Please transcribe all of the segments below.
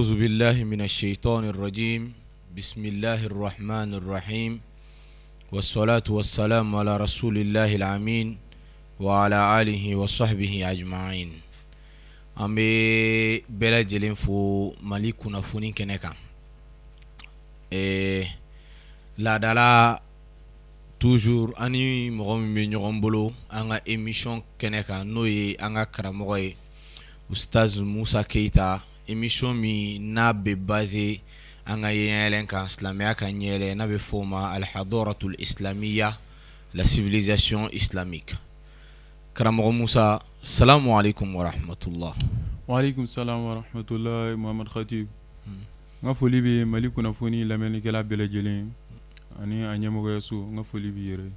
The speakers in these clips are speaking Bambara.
أعوذ بالله من الشيطان الرجيم بسم الله الرحمن الرحيم والصلاة والسلام على رسول الله الأمين وعلى آله وصحبه أجمعين أمي بلا جلين فو مالكنا فونين كنكا لا دالا toujours ani mɔgɔ min bɛ ɲɔgɔn bolo an ka émission kɛnɛ kan n'o ye an ka karamɔgɔ ye Ustaz Musa Keita, émission min n'a bɛ basé an ka yɛlɛn kan silamɛya kan yɛlɛ n'a bɛ fɔ o ma al-hadaratul islamiyya, la civilisation islamique. Karamɔgɔ Musa, salamu alaikum wa rahmatullah. Wa alaikum salam wa rahmatullah. Muhammad Khatib. Nga foli bɛ Mali kunnafoni lamɛnnikɛla bɛɛ lajɛlen ani a ɲɛmɔgɔyaso nga foli b'i yɛrɛ.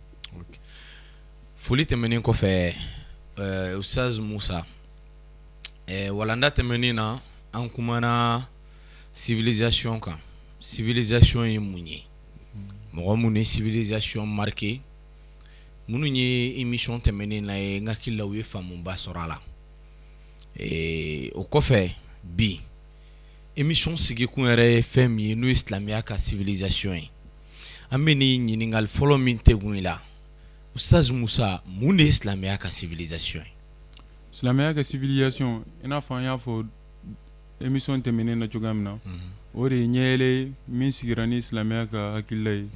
Foli tɛmɛnen kɔfɛ Ustaz Musa, walanda tɛmɛnen na an kumana civilisation kan. Civilisation ye mun ye? Mɔgɔ mun ye civilisation marqué? Minnu ye émission tɛmɛnen na ye n hakili la u ye faamuba sɔrɔ a la. O kɔfɛ bi émission sigikun yɛrɛ ye fɛn min ye n'o ye silamɛya ka civilisation ye. An bɛ ni ɲininkali fɔlɔ min tɛgun i la, Ustaz Musa, mun de ye silamɛya ka civilisation ye? Silamɛya ka civilisation i n'a fɔ an y'a fɔ émission tɛmɛnen na cogoya min na, o de ye ɲɛyɛlɛ min sigira ni silamɛya ka hakilila ye.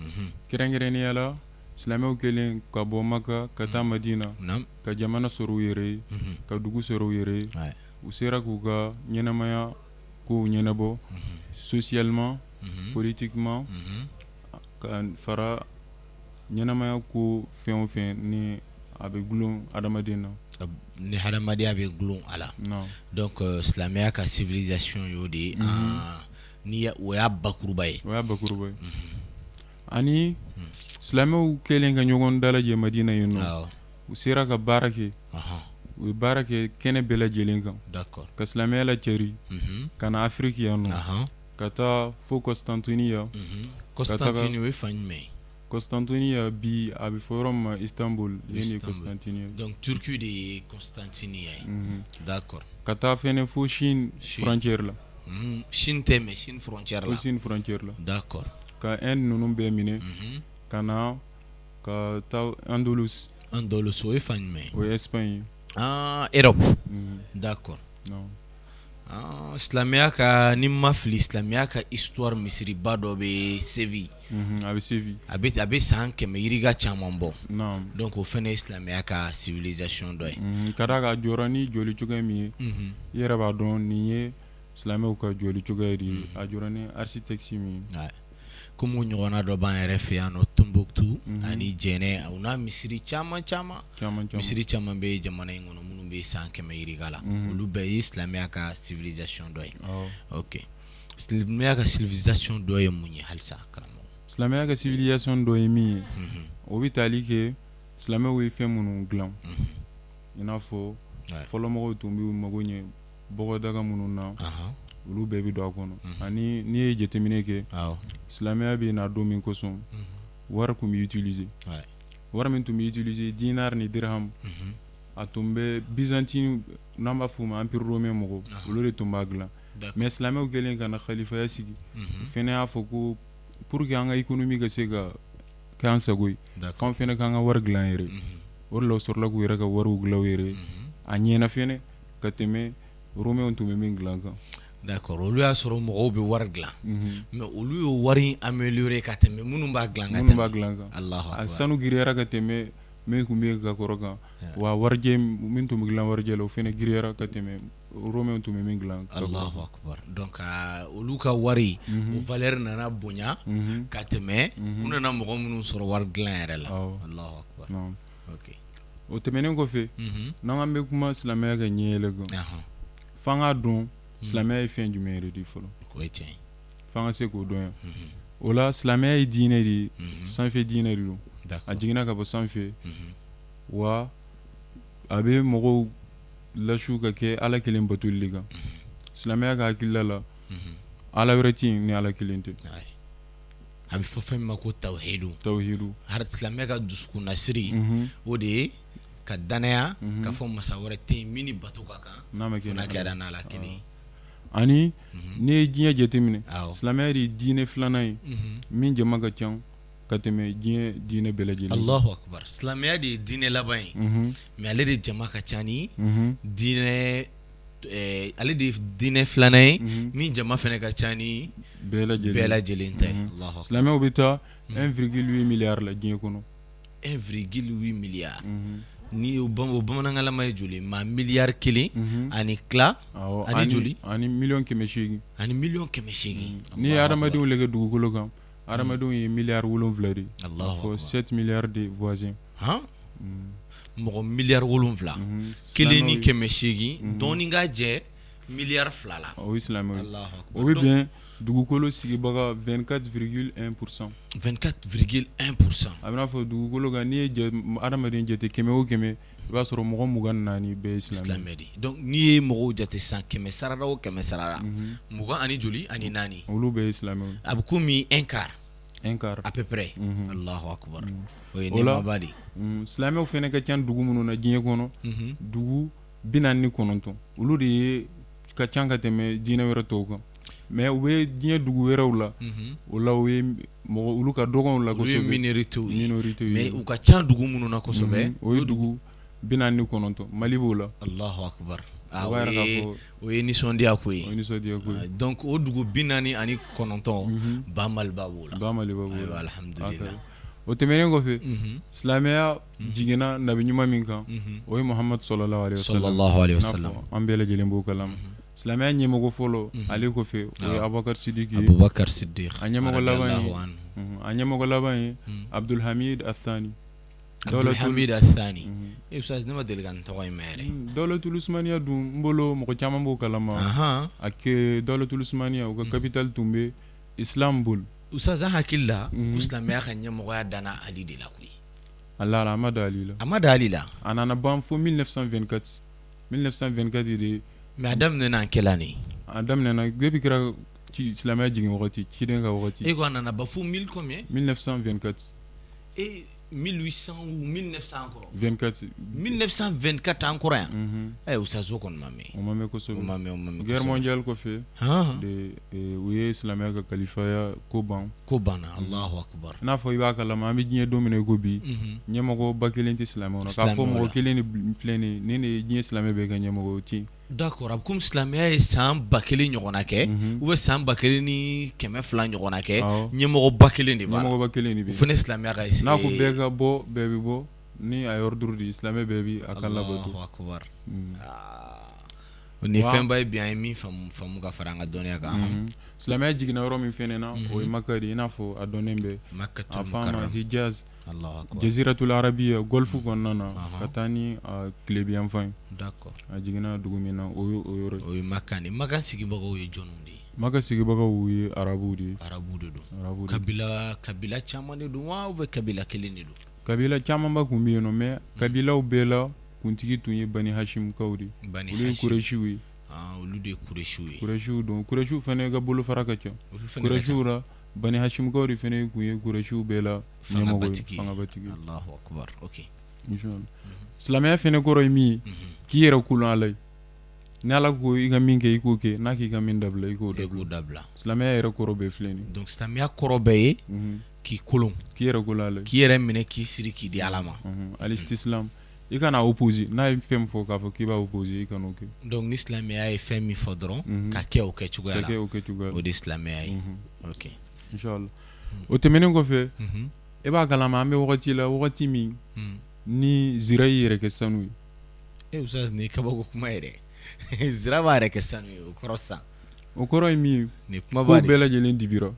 Kɛrɛnkɛrɛnnenya la silamɛw kɛlen ka bɔ Maka ka taa Madina ka jamana sɔrɔ u yɛrɛ ye, ka dugu sɔrɔ u yɛrɛ ye. U sera k'u ka ɲɛnamaya kow ɲɛnabɔ socialement, politiquement, ka fara ɲɛnamaya ko fɛn o fɛn ni a bɛ gulon adamaden na. Ni hadamadenya bɛ gulon a la. Donc silamɛya ka civilisation y'o de ye. Ni o y'a bakuruba ye. O y'a bakuruba ye. Ani silamɛw kɛlen ka ɲɔgɔn dalajɛ Madina yen nɔ, u sera ka baara kɛ. U ye baara kɛ kɛnɛ bɛɛ lajɛlen kan. Ka silamɛya lacɛri ka na Afrique yan nɔ, ka taa fo Constantinople. Constantinople o ye fan jumɛn ye? Constantinople bi a bɛ fɔ yɔrɔ min ma Istanbul, yen de Constantinople. Donc Turquie de ye Constantinople ye. D'accord. Ka taa fɛnɛ fo Chine frontière la. Chine tɛ mais Chine frontière la. Chine frontière la. D'accord. Ka Inde ninnu bɛɛ minɛ, ka na ka taa Andalus. Andalus o ye fan jumɛn ye? O ye Espagne ye. Europe. D'accord. Silamɛya ka ni ma fili, silamɛya ka histoire misiriba dɔ bɛ Séville. A bɛ Séville. A bɛ san 100 yiriga caman bɔ. Donc o fɛnɛ ye silamɛya ka civilisation dɔ ye. Ka d'a kan a jɔra ni jɔli cogoya min ye, i yɛrɛ b'a dɔn nin ye silamɛw ka jɔli cogoya de ye. A jɔra ni architecture min ye. Comme o ɲɔgɔnna dɔ b'an yɛrɛ fɛ yan nɔ Tombouctou ani Djéné, u n'a misiri caman. Misiri caman bɛ jamana in kɔnɔ minnu bɛ san 100 yiriga la. Olu bɛɛ ye silamɛya ka civilisation dɔ ye. Ok. Silamɛya ka civilisation dɔ ye mun ye halisa karamɔgɔ? Silamɛya ka civilisation dɔ ye min ye, o bɛ tali kɛ silamɛw ye fɛn minnu dilan. I n'a fɔ fɔlɔmɔgɔw tun b'u mago ɲɛ bɔgɔdaga minnu na, olu bɛɛ bɛ don a kɔnɔ. Ani n'i ye jateminɛ kɛ, silamɛya bɛ na don min kosɔn wari tun bɛ utiliser. Wari min tun bɛ utiliser dinar ni dirham, a tun bɛ Byzantine n'an b'a fɔ o ma empire romain mɔgɔw, olu de tun b'a dilan. Mais silamɛw kɛlen ka na khalifaya sigi, fɛnɛ y'a fɔ ko pour que an ka économie ka se ka kɛ an sago ye, k'an fɛnɛ k'an ka wari dilan yɛrɛ. O de la u sɔrɔla k'u yɛrɛ ka wariw dilan u yɛrɛ. A ɲɛna fɛnɛ ka tɛmɛ romains tun bɛ min dilan kan. D'accord, olu y'a sɔrɔ mɔgɔw bɛ wari dilan, mais olu ye wari améliorer ka tɛmɛ minnu b'a dilan ka tɛmɛ. Alahu akbar. A sanu giriyara ka tɛmɛ min tun bɛ ka kɔrɔ kan, wa warijɛ min tun bɛ dilan warijɛ la o fɛnɛ giriyara ka tɛmɛ romains tun bɛ min dilan. Allahu akbar. Donc olu ka wari o valeur nana bonya ka tɛmɛ u nana mɔgɔ minnu sɔrɔ wari dilan yɛrɛ la. Allahu akbar. Ok. O tɛmɛnen kɔfɛ, n'an bɛ kuma silamɛya ka ɲɛyɛlɛ kan, f'an k'a dɔn silamɛya ye fɛn jumɛn yɛrɛ de fɔlɔ. O ye tiɲɛ ye. F'an ka se k'o dɔn yan. O la silamɛya ye diinɛ de ye, sanfɛ diinɛ de don. A jiginna ka bɔ sanfɛ, wa a bɛ mɔgɔw lasiw ka kɛ Ala kelen batoli de kan. Silamɛya ka hakilila la, Ala wɛrɛ tɛ yen ni Ala kelen tɛ. A bɛ fɔ fɛn min ma ko tawhidu. Silamɛya ka dusukunnasiri, o de ye ka danaya ka fɔ masa wɛrɛ tɛ yen min ni bato ka kan, fo n'a kɛra n'Ala kelen ye. ani ne ye diɲɛ jateminɛ silamɛya de ye diinɛ filanan ye min jama ka can ka tɛmɛ diɲɛ diinɛ bɛɛ lajɛlen. Allahu akbar. Silamɛya de ye diinɛ laban ye mais ale de jama ka ca ni diinɛ ale de ye diinɛ filanan ye min jama fɛnɛ ka ca ni bɛɛ lajɛlen ta ye. Allahu akbar. Silamɛw bɛ taa 1,8 milliard la diɲɛ kɔnɔ. 1,8 milliard. Ni o bamanangalama ye joli ma miliyari kelen ani tila ani joli ani miliyɔn 800 ani miliyɔn 800. Ni ye adamadenw lajɛ dugukolo kan adamadenw ye miliyari 7 de ye. Allahu akbar. 7 milliards de voisins. Mɔgɔ miliyari 7 kelen ni 800 dɔɔni ka jɛ miliyari 2 la. O ye silamɛw ye. O bɛ bɛn dugukolo sigibaga 24,1%. 24,1%. A bɛna fɔ dugukolo kan n'i ye adamaden jate 100 o 100 i b'a sɔrɔ mɔgɔ 24 bɛɛ ye silamɛ de. Donc n'i ye mɔgɔw jate san 100 sarada o 100 sarada 20 ani joli ani 4 olu bɛɛ ye silamɛw. A bɛ komi un quart à peu près. Allahu akbar. O ye nɛɛmaba de ye. Silamɛw fɛnɛ ka ca dugu minnu na diɲɛ kɔnɔ dugu 49 olu de ye ka ca ka tɛmɛ diinɛ wɛrɛ tɔw kan. Mais u bɛ diɲɛ dugu wɛrɛw la o la u ye mɔgɔ olu ka dɔgɔnw la kosɛbɛ. Olu ye minorité ye mais u ka ca dugu minnu na kosɛbɛ o ye dugu 49 Mali b'o la. Allahu akbar. O ye nisɔndiya ko ye. Donc o dugu 49 ba Maliba b'o la. Ayiwa alhamdulillah. O tɛmɛnen kɔfɛ silamɛya jiginna nabi ɲuman min kan o ye Muhammad sallallahu alaihi wasallam. An bɛɛ lajɛlen b'o kalama. Silamɛya ɲɛmɔgɔ fɔlɔ ale kɔfɛ o ye Abubakar Sidiki ye. A ɲɛmɔgɔ laban ye Abdulhamid Athani. Abdulhamid Athani. Ustaz ne ma deli ka nin tɔgɔ in mɛn yɛrɛ. Dawlatul Usmaniya dun n bolo mɔgɔ caman b'o kalama. A kɛ Dawlatul Usmaniya o ka capitale tun bɛ Istanbul. Ustaz an hakili la ko silamɛya ka ɲɛmɔgɔya danna Ali de la koyi. A ma dan Ali la. A ma dan Ali la. A nana ban fo 1924. 1924 de. Mais a daminɛna an kɛla ne. A daminɛna depuis kɛra silamɛya jigin wagati ciden ka wagati. E ko a nana ban fo 1000 combien? 1924. 1800 ou 1900 encore. 24. 1924 encore yan. Ustaz o kɔni ma mɛn. O ma mɛn kosɛbɛ. O ma mɛn. Guerre mondiale kɔfɛ. U ye silamɛya ka kalifaya ko ban. Ko banna. Allahu akbar. I n'a fɔ i b'a kalama an bɛ diɲɛ don min na i ko bi ɲɛmɔgɔba kelen tɛ silamɛw na. K'a fɔ mɔgɔ kelen de filɛ nin ye ni diɲɛ silamɛ bɛɛ ka ɲɛmɔgɔ o ti. D'accord, a bɛ komi silamɛya ye san 1000 ɲɔgɔnna kɛ ou bien san 1000 ni 200 ɲɔgɔnna kɛ ɲɛmɔgɔba kelen de b'a la. Ɲɛmɔgɔba kelen de bɛ. O fana silamɛya ka ese. N'a ko bɛɛ ka bɔ bɛɛ bɛ bɔ ni a ye ordre di silamɛ bɛɛ bi a ka labato. Allahu akbar. Ni fɛnba ye bi an ye min faamu ka fara an ka dɔnniya kan. Silamɛya jiginna yɔrɔ min fɛnɛ na o ye Maka de ye i n'a fɔ a dɔnnen bɛ. A fan ma Hijaz. Jaziratul Arabiya golfe kɔnɔna na ka taa ni tilebiyanfan ye. D'accord. A jiginna dugu min na o yɔrɔ. O ye Maka de. Maka sigibagaw ye jɔnw de ye. Maka sigibagaw ye arabuw de ye. Arabuw de don. Kabila caman de don wa ou bien kabila kelen de don? Kabila camanba kun bɛ yen nɔ mais kabilaw bɛɛ la kuntigi tun ye Bani Hashimkaw de. Bani Hashim. Olu ye Kurešiw ye. Olu de ye Kurešiw ye. Kurešiw don. Kurešiw fana ka bolofara ka ca. Kurešiw la Bani Hashimkaw de fana kun ye Kurešiw bɛɛ la ɲɛmɔgɔ ye. Fangabatigi. Allahu akbar. OK. Inshallah. Silamɛya fana kɔrɔ ye min ye k'i yɛrɛ kulon Ala ye. Ni Ala ko i ka min kɛ i k'o kɛ n'a k'i ka min dabila i k'o dabila. Silamɛya yɛrɛ kɔrɔ bɛɛ filɛ nin ye. Donc silamɛya kɔrɔ bɛɛ ye k'i kolon. K'i yɛrɛ kulon Ala ye. K'i yɛrɛ minɛ k'i siri k'i di Ala ma. Al-istislam. I kana opposer n'a ye fɛn min fɔ k'a fɔ k'i b'a opposer i kan'o kɛ. Donc ni silamɛya ye fɛn min fɔ dɔrɔn ka kɛ o kɛcogoya la. O de silamɛya ye. OK. Inshallah. O tɛmɛnen kɔfɛ e b'a kalama an bɛ wagati la wagati min ni zira y'i yɛrɛ kɛ sanu ye. Ustaz ni kabako kuma yɛrɛ. Zira b'a yɛrɛ kɛ sanu ye o kɔrɔ san. O kɔrɔ ye min ye ko bɛɛ lajɛlen dibira.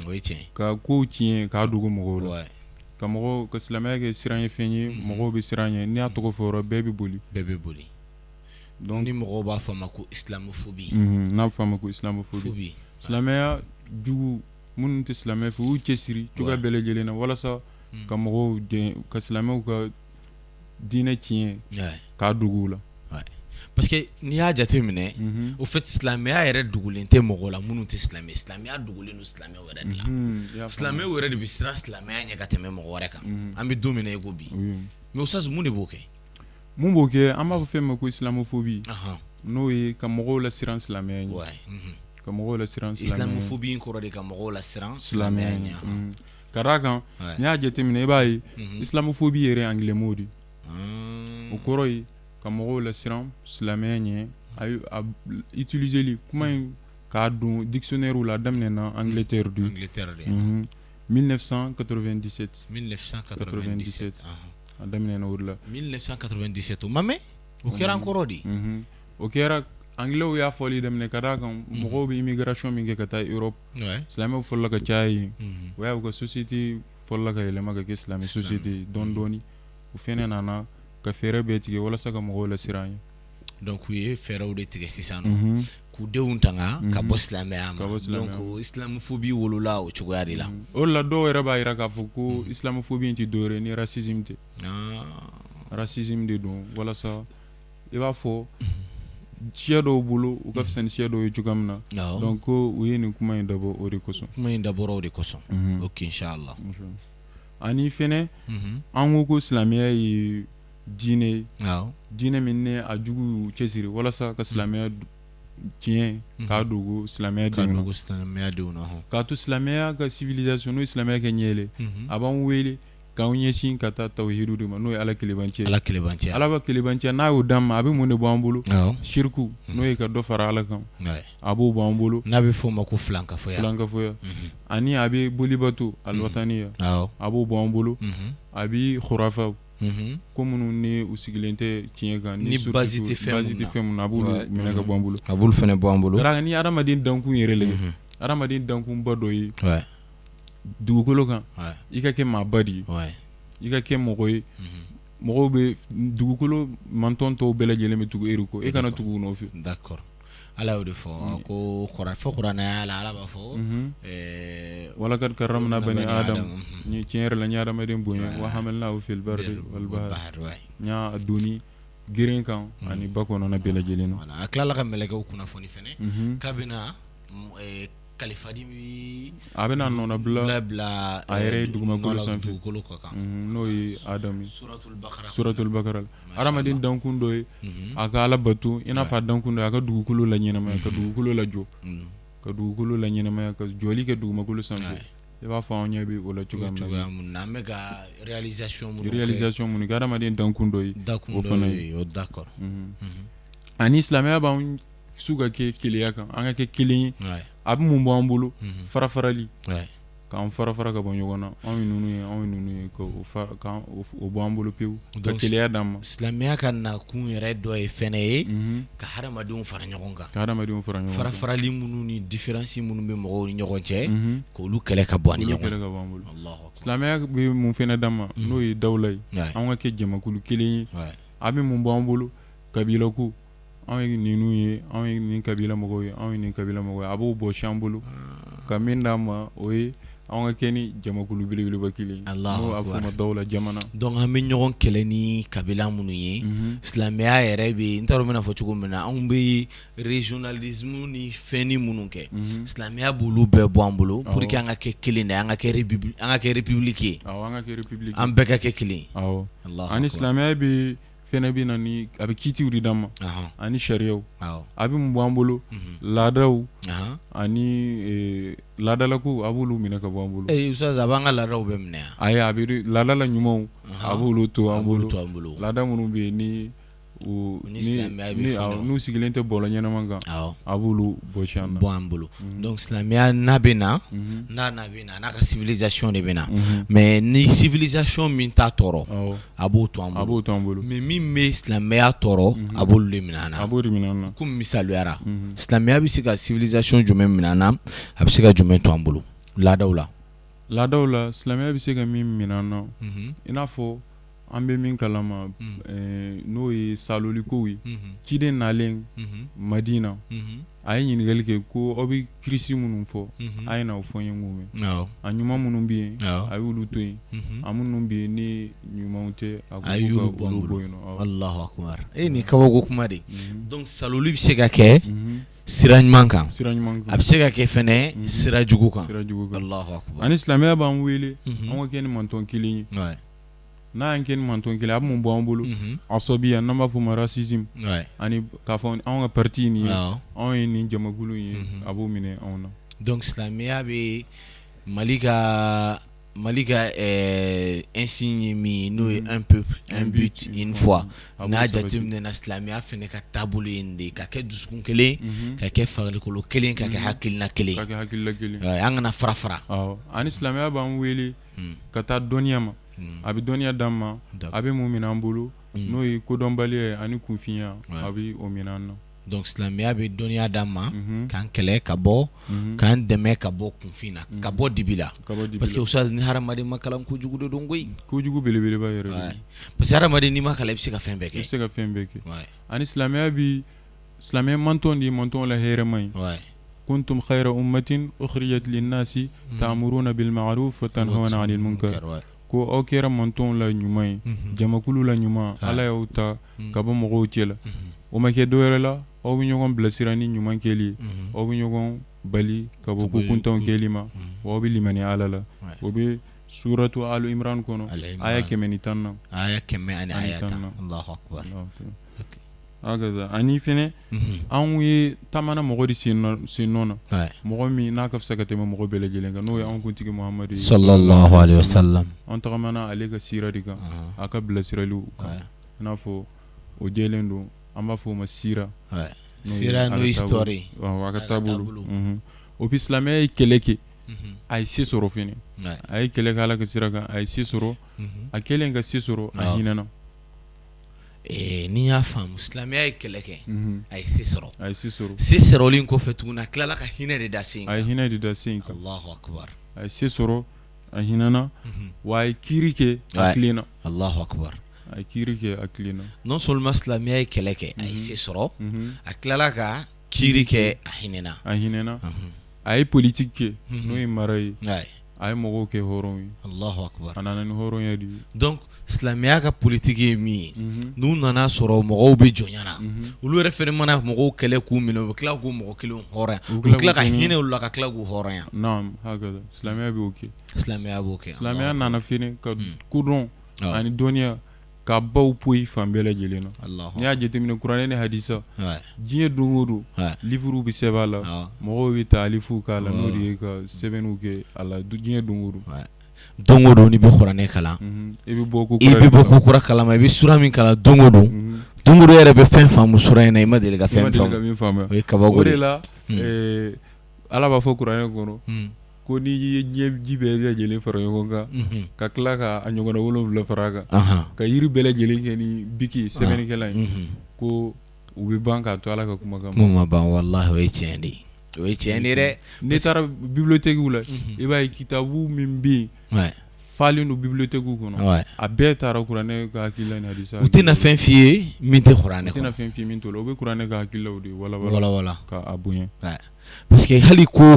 O ye tiɲɛ. Ka kow tiɲɛ k'a dogo mɔgɔw la. Ka silamɛya kɛ siran ye fɛn ye mɔgɔw bɛ siran ɲɛ n'i y'a tɔgɔ fɔ yɔrɔ bɛɛ bɛ boli. Bɛɛ bɛ boli. Donc ni mɔgɔw b'a fɔ a ma ko islamophobie. N'a bɛ fɔ a ma ko islamophobie. Silamɛya jugu minnu tɛ silamɛ fɛ u y'u cɛsiri cogoya bɛɛ lajɛlen na walasa ka mɔgɔw dɛmɛ ka silamɛw ka diinɛ tiɲɛ k'a dogo u la. Parce que n'i y'a jateminɛ au fait silamɛya yɛrɛ dogolen tɛ mɔgɔw la minnu tɛ silamɛ silamɛya dogolen don silamɛw yɛrɛ de la. Silamɛw yɛrɛ de bɛ siran silamɛya ɲɛ ka tɛmɛ mɔgɔ wɛrɛ kan. An bɛ don min na i ko bi. Mais ustaz mun de b'o kɛ? Mun b'o kɛ an b'a fɔ fɛn min ma ko islamophobie. n'o ye ka mɔgɔw la siran silamɛya ɲɛ ka mɔgɔw la siran islamophobie in kɔrɔ de ka mɔgɔw la siran silamɛya ɲɛ ka d'a kan n'i y'a jateminɛ i b'a ye islamophobie yɛrɛ anglais mot de o kɔrɔ ye ka mɔgɔw la siran silamɛya ɲɛ a utiliseli kuma in k'a don dictionnaire la daminɛna Angleterre de 1997 a daminɛna o de la 1997 o ma mɛn o kɛra an kɔrɔ de o kɛra anglais y'a fɔli daminɛ ka d'a kan mɔgɔw bɛ immigration min kɛ ka taa Europe silamɛw fɔlɔla ka caya yen o y'a u ka société fɔlɔla ka yɛlɛma ka kɛ silamɛ société dɔɔni dɔɔni o fɛnɛ nana ka fɛɛrɛ bɛɛ tigɛ walasa ka mɔgɔw la siran ɲɛ donc u ye fɛɛrɛw de tigɛ sisan nɔ k'u denw tanga ka bɔ silamɛya ma donc islamophobie wolola o cogoya de la o la dɔw yɛrɛ b'a jira k'a fɔ ko islamophobie tɛ dɔwɛrɛ ni racisme tɛ racisme de don walasa i b'a fɔ siya dɔw bolo u ka fisa ni siya dɔw ye cogoya min na donc ko u ye nin kuma in dabɔ o de kosɔn kuma in dabɔra o de kosɔn ok inchallah ani fɛnɛ an ko ko silamɛya ye diinɛ diinɛ min ne a jugu cɛsiri walasa ka silamɛya tiɲɛ k'a dogo silamɛya denw na k'a to silamɛya ka civilisation n'o ye silamɛya kɛ ɲɛɛlɛ a b'an wele k'anw ɲɛsin ka taa tawhidu de ma n'o ye ala kelebanciya ala ka kelebanciya n'a y'o d'an ma a bɛ mun de b'an bolo shirku n'o ye ka dɔ fara ala kan a b'o b'an bolo n'a bɛ f'o ma ko filankafoya ani a bɛ bolibato alwataniya a b'o b'an bolo a bɛ khurafaw ko minnu ni u sigilen tɛ tiɲɛ kan ni base tɛ fɛn mun na a b'olu minɛ ka bɔ an bolo a b'olu fɛnɛ bɔ an bolo ni adamaden dankun yɛrɛ lajɛ adamaden dankunba dɔ ye dugukolo kan i ka kɛ maaba de ye i ka kɛ mɔgɔ ye mɔgɔw bɛ dugukolo mantɔn tɔw bɛɛ lajɛlen bɛ tugu eri kɔ e kana tugu u nɔfɛ d'accord ala y'o de fɔ ko fɔ kuranaya la ala b'a fɔ walakad karramna bani adam ni tiɲɛ yɛrɛ la n ye adamaden bonya wa hamalnahu fil barri wal bahr n y'a doni geren kan ani ba kɔnɔna bɛɛ lajɛlen na a tilala ka mɛlɛkɛw kunnafoni fɛnɛ k'a bɛna kalifadi a bɛna nɔnɔ bila a yɛrɛ dugumakolo sanfɛ kan n'o ye adamu ye suratul bakara adamaden dankun dɔ ye a ka ala bato i n'a fɔ a dankun dɔ ye a ka dugukolo la ɲɛnamaya ka dugukolo lajɔ ka dugukolo la ɲɛnamaya ka jɔli kɛ dugumakolo sanfɛ i b'a fɔ an ɲɛ bɛ o la cogoya min na an bɛ ka réalisation minnu kɛ adamaden dankun dɔ ye o fana ye d'accord ani silamɛya b'an su ka kɛ keleya kan an ka kɛ kelen ye a bɛ mun b'an bolo farafarali k'an farafara ka bɔ ɲɔgɔn na anw ye ninnu ye k'o b'an bolo pewu ka keleya d'an ma silamɛya ka nakun yɛrɛ dɔ ye fɛnɛ ye ka hadamadenw fara ɲɔgɔn kan farafarali minnu ni différence minnu bɛ mɔgɔw ni ɲɔgɔn cɛ k'olu kɛlɛ ka bɔ ani ɲɔgɔn silamɛya bɛ mun fɛnɛ d'an ma n'o ye dawula ye an ka kɛ jamakulu kelen ye a bɛ mun b'an bolo kabila ko anw ye ninnu ye anw ye nin kabila mɔgɔw ye anw ye nin kabila mɔgɔw ye a b'o bɔ si an bolo ka min d'an ma o ye anw ka kɛ ni jamakulu belebeleba kelen n'o a fɔ ma dawula jamana donc an bɛ ɲɔgɔn kɛlɛ ni kabila minnu ye silamɛya yɛrɛ bɛ n t'a dɔn n bɛna fɔ cogo min na anw bɛ régionalisme ni fɛnni minnu kɛ silamɛya b'olu bɛɛ bɔ an bolo pour que an ka kɛ kelen de an ka kɛ république ye an bɛɛ ka kɛ kelen ye ani silamɛya bɛ fɛnɛ bɛ na ni a bɛ kiitiw de d'an ma ani sariyaw a bɛ mun b'an bolo laadaw ani laadalako a b'olu minɛ ka bɔ an bolo ustaz a b'an ka laadaw bɛɛ minɛ yan ayi a bɛ laadala ɲumanw a b'olu to an bolo laada minnu bɛ yen ni n'u sigilen tɛ bɔlɔ ɲɛnama kan a b'olu bɔ an bolo donc silamɛya n'a bɛ na n'a ka civilisation de bɛ na mais ni civilisation min t'a tɔɔrɔ a b'o to an bolo mais min bɛ silamɛya tɔɔrɔ a b'olu de minɛ an na komi misaliyara silamɛya bɛ se ka civilisation jumɛn minɛ an na a bɛ se ka jumɛn to an bolo laadaw la silamɛya bɛ se ka min minɛ an na i n'a fɔ an bɛ min kalama n'o ye saloliko ye ciden nalen Madina a ye ɲininkali kɛ ko aw bɛ kirisi minnu fɔ a ye n'aw fɔ n ye n k'o mɛn a ɲuman minnu bɛ yen a y'olu to yen a minnu bɛ yen ni ɲumanw tɛ a y'olu bɔ yen nɔ Allahu akbar nin kabako kuma de donc saloli bɛ se ka kɛ sira ɲuman kan a bɛ se ka kɛ fɛnɛ sira jugu kan Allahu akbar ani silamɛya b'an wele an ka kɛ ni mantɔn kelen ye n'a an ken manton kelen a bɛ mun bɔ an bolo asabiya n'an b'a fɔ ma racisme ani k'a fɔ anw ka parti nin ye anw ye nin jamakulu ye a b'o minɛ anw na. Donc silamɛya bɛ Mali ka insigne min n'o ye un peuple un but une foi n'a jateminɛ na silamɛya fana ka taabolo ye nin de ka kɛ dusukun kelen ka kɛ farikolo kelen ka kɛ hakilina kelen an kana fara ani silamɛya b'an wele ka taa dɔnniya ma a bɛ dɔnniya d'an ma a bɛ mun minɛ an bolo n'o ye kodɔnbaliya ye ani kunfinya a bɛ o minɛ an na. Donc silamɛya bɛ dɔnniya d'an ma k'an kɛlɛ ka bɔ k'an dɛmɛ ka bɔ kunfin na ka bɔ dibi la parce que ustaz ni hadamaden ma kalan kojugu de don koyi kojugu belebeleba yɛrɛ de parce que hadamaden n'i ma kalan i bɛ se ka fɛn bɛɛ kɛ i bɛ se ka fɛn bɛɛ kɛ ani silamɛya bi silamɛya mantɔn de ye mantɔn la hɛrɛma ye kuntum khayra ummatin ukhrijat linnasi ta'muruna bil ma'ruf wa tanhawna 'anil munkar ko aw kɛra mantɔn la ɲuman ye jamakulu la ɲuman ala y'aw ta ka bɔ mɔgɔw cɛ la o ma kɛ dɔwɛrɛ la aw bɛ ɲɔgɔn bilasira ni ɲuman kɛli ye aw bɛ ɲɔgɔn bali ka bɔ ko kuntanw kɛli ma wa aw bɛ limani ala la o bɛ suratu alu imran kɔnɔ aya 110 na aya 110 na Allahu akbar hakaza ani fɛnɛ anw ye taamana mɔgɔ de sen nɔ na mɔgɔ min n'a ka fisa ka tɛmɛ mɔgɔ bɛɛ lajɛlen kan n'o ye anw kuntigi Muhamadu sallallahu alaihi wasallam an tagamana ale ka sira de kan a ka bilasiraliw kan i n'a fɔ o jɛlen don an b'a fɔ o ma sira n'o histoire a ka taabolo o bi silamɛya ye kɛlɛ kɛ a ye se sɔrɔ fɛnɛ a ye kɛlɛ kɛ ala ka sira kan a ye se sɔrɔ a kɛlen ka se sɔrɔ a hinɛna ni y'a faamu silamɛya ye kɛlɛ kɛ a ye se sɔrɔ se sɔrɔlen kɔfɛ tuguni a tilala ka hinɛ de da sen kan a ye hinɛ de da sen kan Allahu akbar a ye se sɔrɔ a hinɛna wa a ye kiiri kɛ a tilenna Allahu akbar a ye kiiri kɛ a tilenna non seulement silamɛya ye kɛlɛ kɛ a ye se sɔrɔ a tilala ka kiiri kɛ a hinɛna a ye politique kɛ n'o ye mara ye a ye mɔgɔw kɛ hɔrɔnw ye Allahu akbar a nana ni hɔrɔnya de ye donc silamɛya ka politique ye min ye n'u nana sɔrɔ mɔgɔw bɛ jɔnya na olu yɛrɛ fɛnɛ mana mɔgɔw kɛlɛ k'u minɛ u bɛ tila k'u mɔgɔ kelen hɔrɔnya u bɛ tila ka hinɛ olu la ka tila k'u hɔrɔnya naam hakaza silamɛya b'o kɛ silamɛya nana fɛnɛ ka kodɔn ani dɔnniya ka baw poyi fan bɛɛ lajɛlen na n'i y'a jateminɛ kuranɛ ni hadisa diɲɛ don o don livre bɛ sɛbɛn a la mɔgɔw bɛ ta alifu k'a la n'o de ye ka sɛbɛnniw kɛ a la diɲɛ don o don don o don n'i bɛ kuranɛ kalan i bɛ bɔ ko kura kalama i bɛ sura min kalan don o don yɛrɛ bɛ fɛn faamu sura in na i ma deli ka fɛn faamu o ye kabako de ye o de la ala b'a fɔ kuranɛ kɔnɔ ko n'i ye diɲɛ ji bɛɛ lajɛlen fara ɲɔgɔn kan ka tila ka a ɲɔgɔnna 7 fara a kan ka yiri bɛɛ lajɛlen kɛ ni biki sɛbɛnnikɛla ye ko u bɛ ban k'a to ala ka kumakan ma ban wallahi o ye tiɲɛ de ye o ye tiɲɛ de ye dɛ n'i taara bibliothèque la i b'a ye kitabu min bɛ yen falen don bibliothèque kɔnɔ a bɛɛ taara kuranɛ ka hakilila ni hadisa u tɛna fɛn f'i ye min tɛ kuranɛ kɔnɔ u tɛna fɛn f'i ye min t'o la u bɛ kuranɛ ka hakililaw de walawala k'a bonya parce que hali ko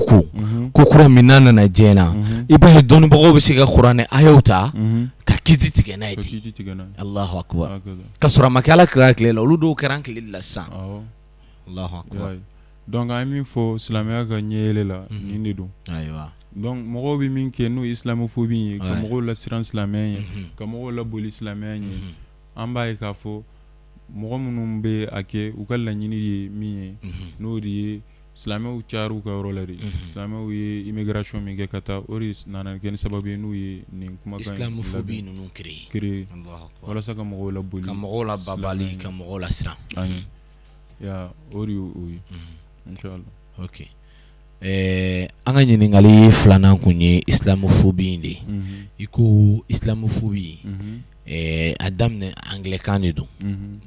kura min n'a nana diɲɛ na i b'a ye dɔnnibagaw bɛ se ka kuranɛ ayaw ta ka kiti tigɛ n'a ye ten Allahu akbar ka sɔrɔ a ma kɛ ala kira tile la olu dɔw kɛra an tile de la sisan Allahu akbar donc an ye min fɔ silamɛya ka ɲɛyɛlɛ la nin de don donc mɔgɔw bɛ min kɛ n'o ye islamophobie ye ka mɔgɔw lasiran silamɛya ɲɛ ka mɔgɔw laboli silamɛya ɲɛ an b'a ye k'a fɔ mɔgɔ minnu bɛ a kɛ u ka laɲini ye min ye n'o de ye silamɛw cayara u ka yɔrɔ la de silamɛw ye immigration min kɛ ka taa o de nana kɛ ni sababu ye n'u ye nin kumakan islamophobie ninnu créer walasa ka mɔgɔw laboli ka mɔgɔw lababali ka mɔgɔw lasiran ya o de y'o ye inchallah ok an ka ɲininkali filanan kun ye islamophobie de ye i ko islamophobie a daminɛ anglais de don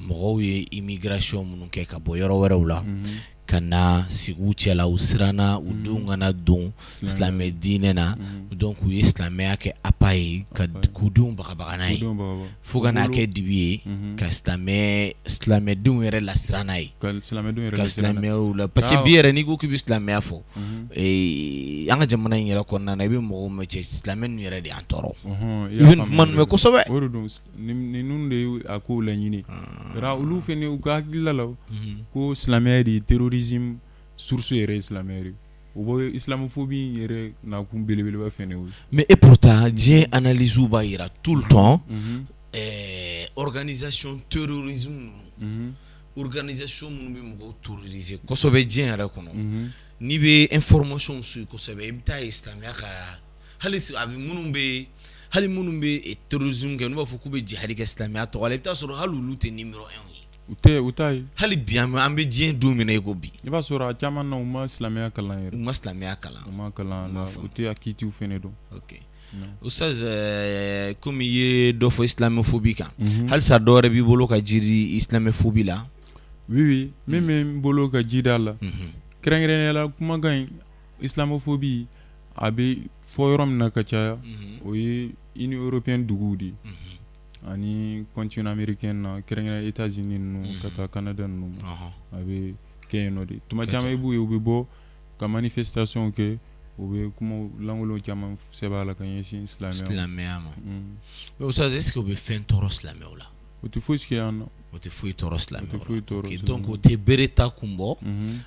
mɔgɔw ye immigration minnu kɛ ka bɔ yɔrɔ wɛrɛw la ka na sigi u cɛla u siranna u denw kana don silamɛ diinɛ na donc u ye silamɛya kɛ apa ye ka k'u denw bagabaga n'a ye fo ka n'a kɛ dibi ye ka silamɛdenw yɛrɛ lasiran n'a ye ka silamɛw la parce que bi yɛrɛ n'i ko k'i bɛ silamɛya fɔ an ka jamana in yɛrɛ kɔnɔna na i bɛ mɔgɔw mɛn cɛ silamɛ ninnu yɛrɛ de y'an tɔɔrɔ i bɛ kuma ninnu mɛn kosɛbɛ o de don ninnu de ye a kow laɲini olu fɛnɛ u ka hakilila la ko silamɛya de ye terrorisme source yɛrɛ silamɛya de o bɛ islamophobie yɛrɛ nakun belebeleba fɛnɛ o mais et pourtant diɲɛ analyse b'a yira tout le temps organisation terrorisme organisation minnu bɛ mɔgɔw terroriser kosɛbɛ diɲɛ yɛrɛ kɔnɔ n'i bɛ information su kosɛbɛ i bɛ taa ye silamɛya ka hali a bɛ minnu bɛ terrorisme kɛ n'u b'a fɔ k'u bɛ jihadi kɛ silamɛya tɔgɔ la i bɛ taa sɔrɔ hali olu tɛ numéro 1 ye u t'a ye hali bi an bɛ diɲɛ don min na i ko bi i b'a sɔrɔ a caman na u ma silamɛya kalan yɛrɛ u ma silamɛya kalan u tɛ a kiitiw fɛnɛ dɔn. Oustaz komi i ye dɔ fɔ islamophobie kan halisa dɔ wɛrɛ b'i bolo ka jiri islamophobie la. Oui min bɛ n bolo ka jida la kɛrɛnkɛrɛnnenya la kumakan in islamophobie a bɛ fɔ yɔrɔ min na ka caya o ye Union européenne duguw de ani continent américain na kɛrɛnkɛrɛnnenya États-Unis ninnu ka taa Canada ninnu a bɛ kɛ yen nɔ de tuma caman i b'u ye u bɛ bɔ ka manifestation kɛ u bɛ kuma lankolon caman sɛbɛn a la ka ɲɛsin silamɛya ma. Mais Oustaz est-ce que u bɛ fɛn tɔɔrɔ silamɛw la? O tɛ fosi kɛ yan nɔ. O tɛ foyi tɔɔrɔ silamɛw la. Donc o tɛ bere ta kun bɔ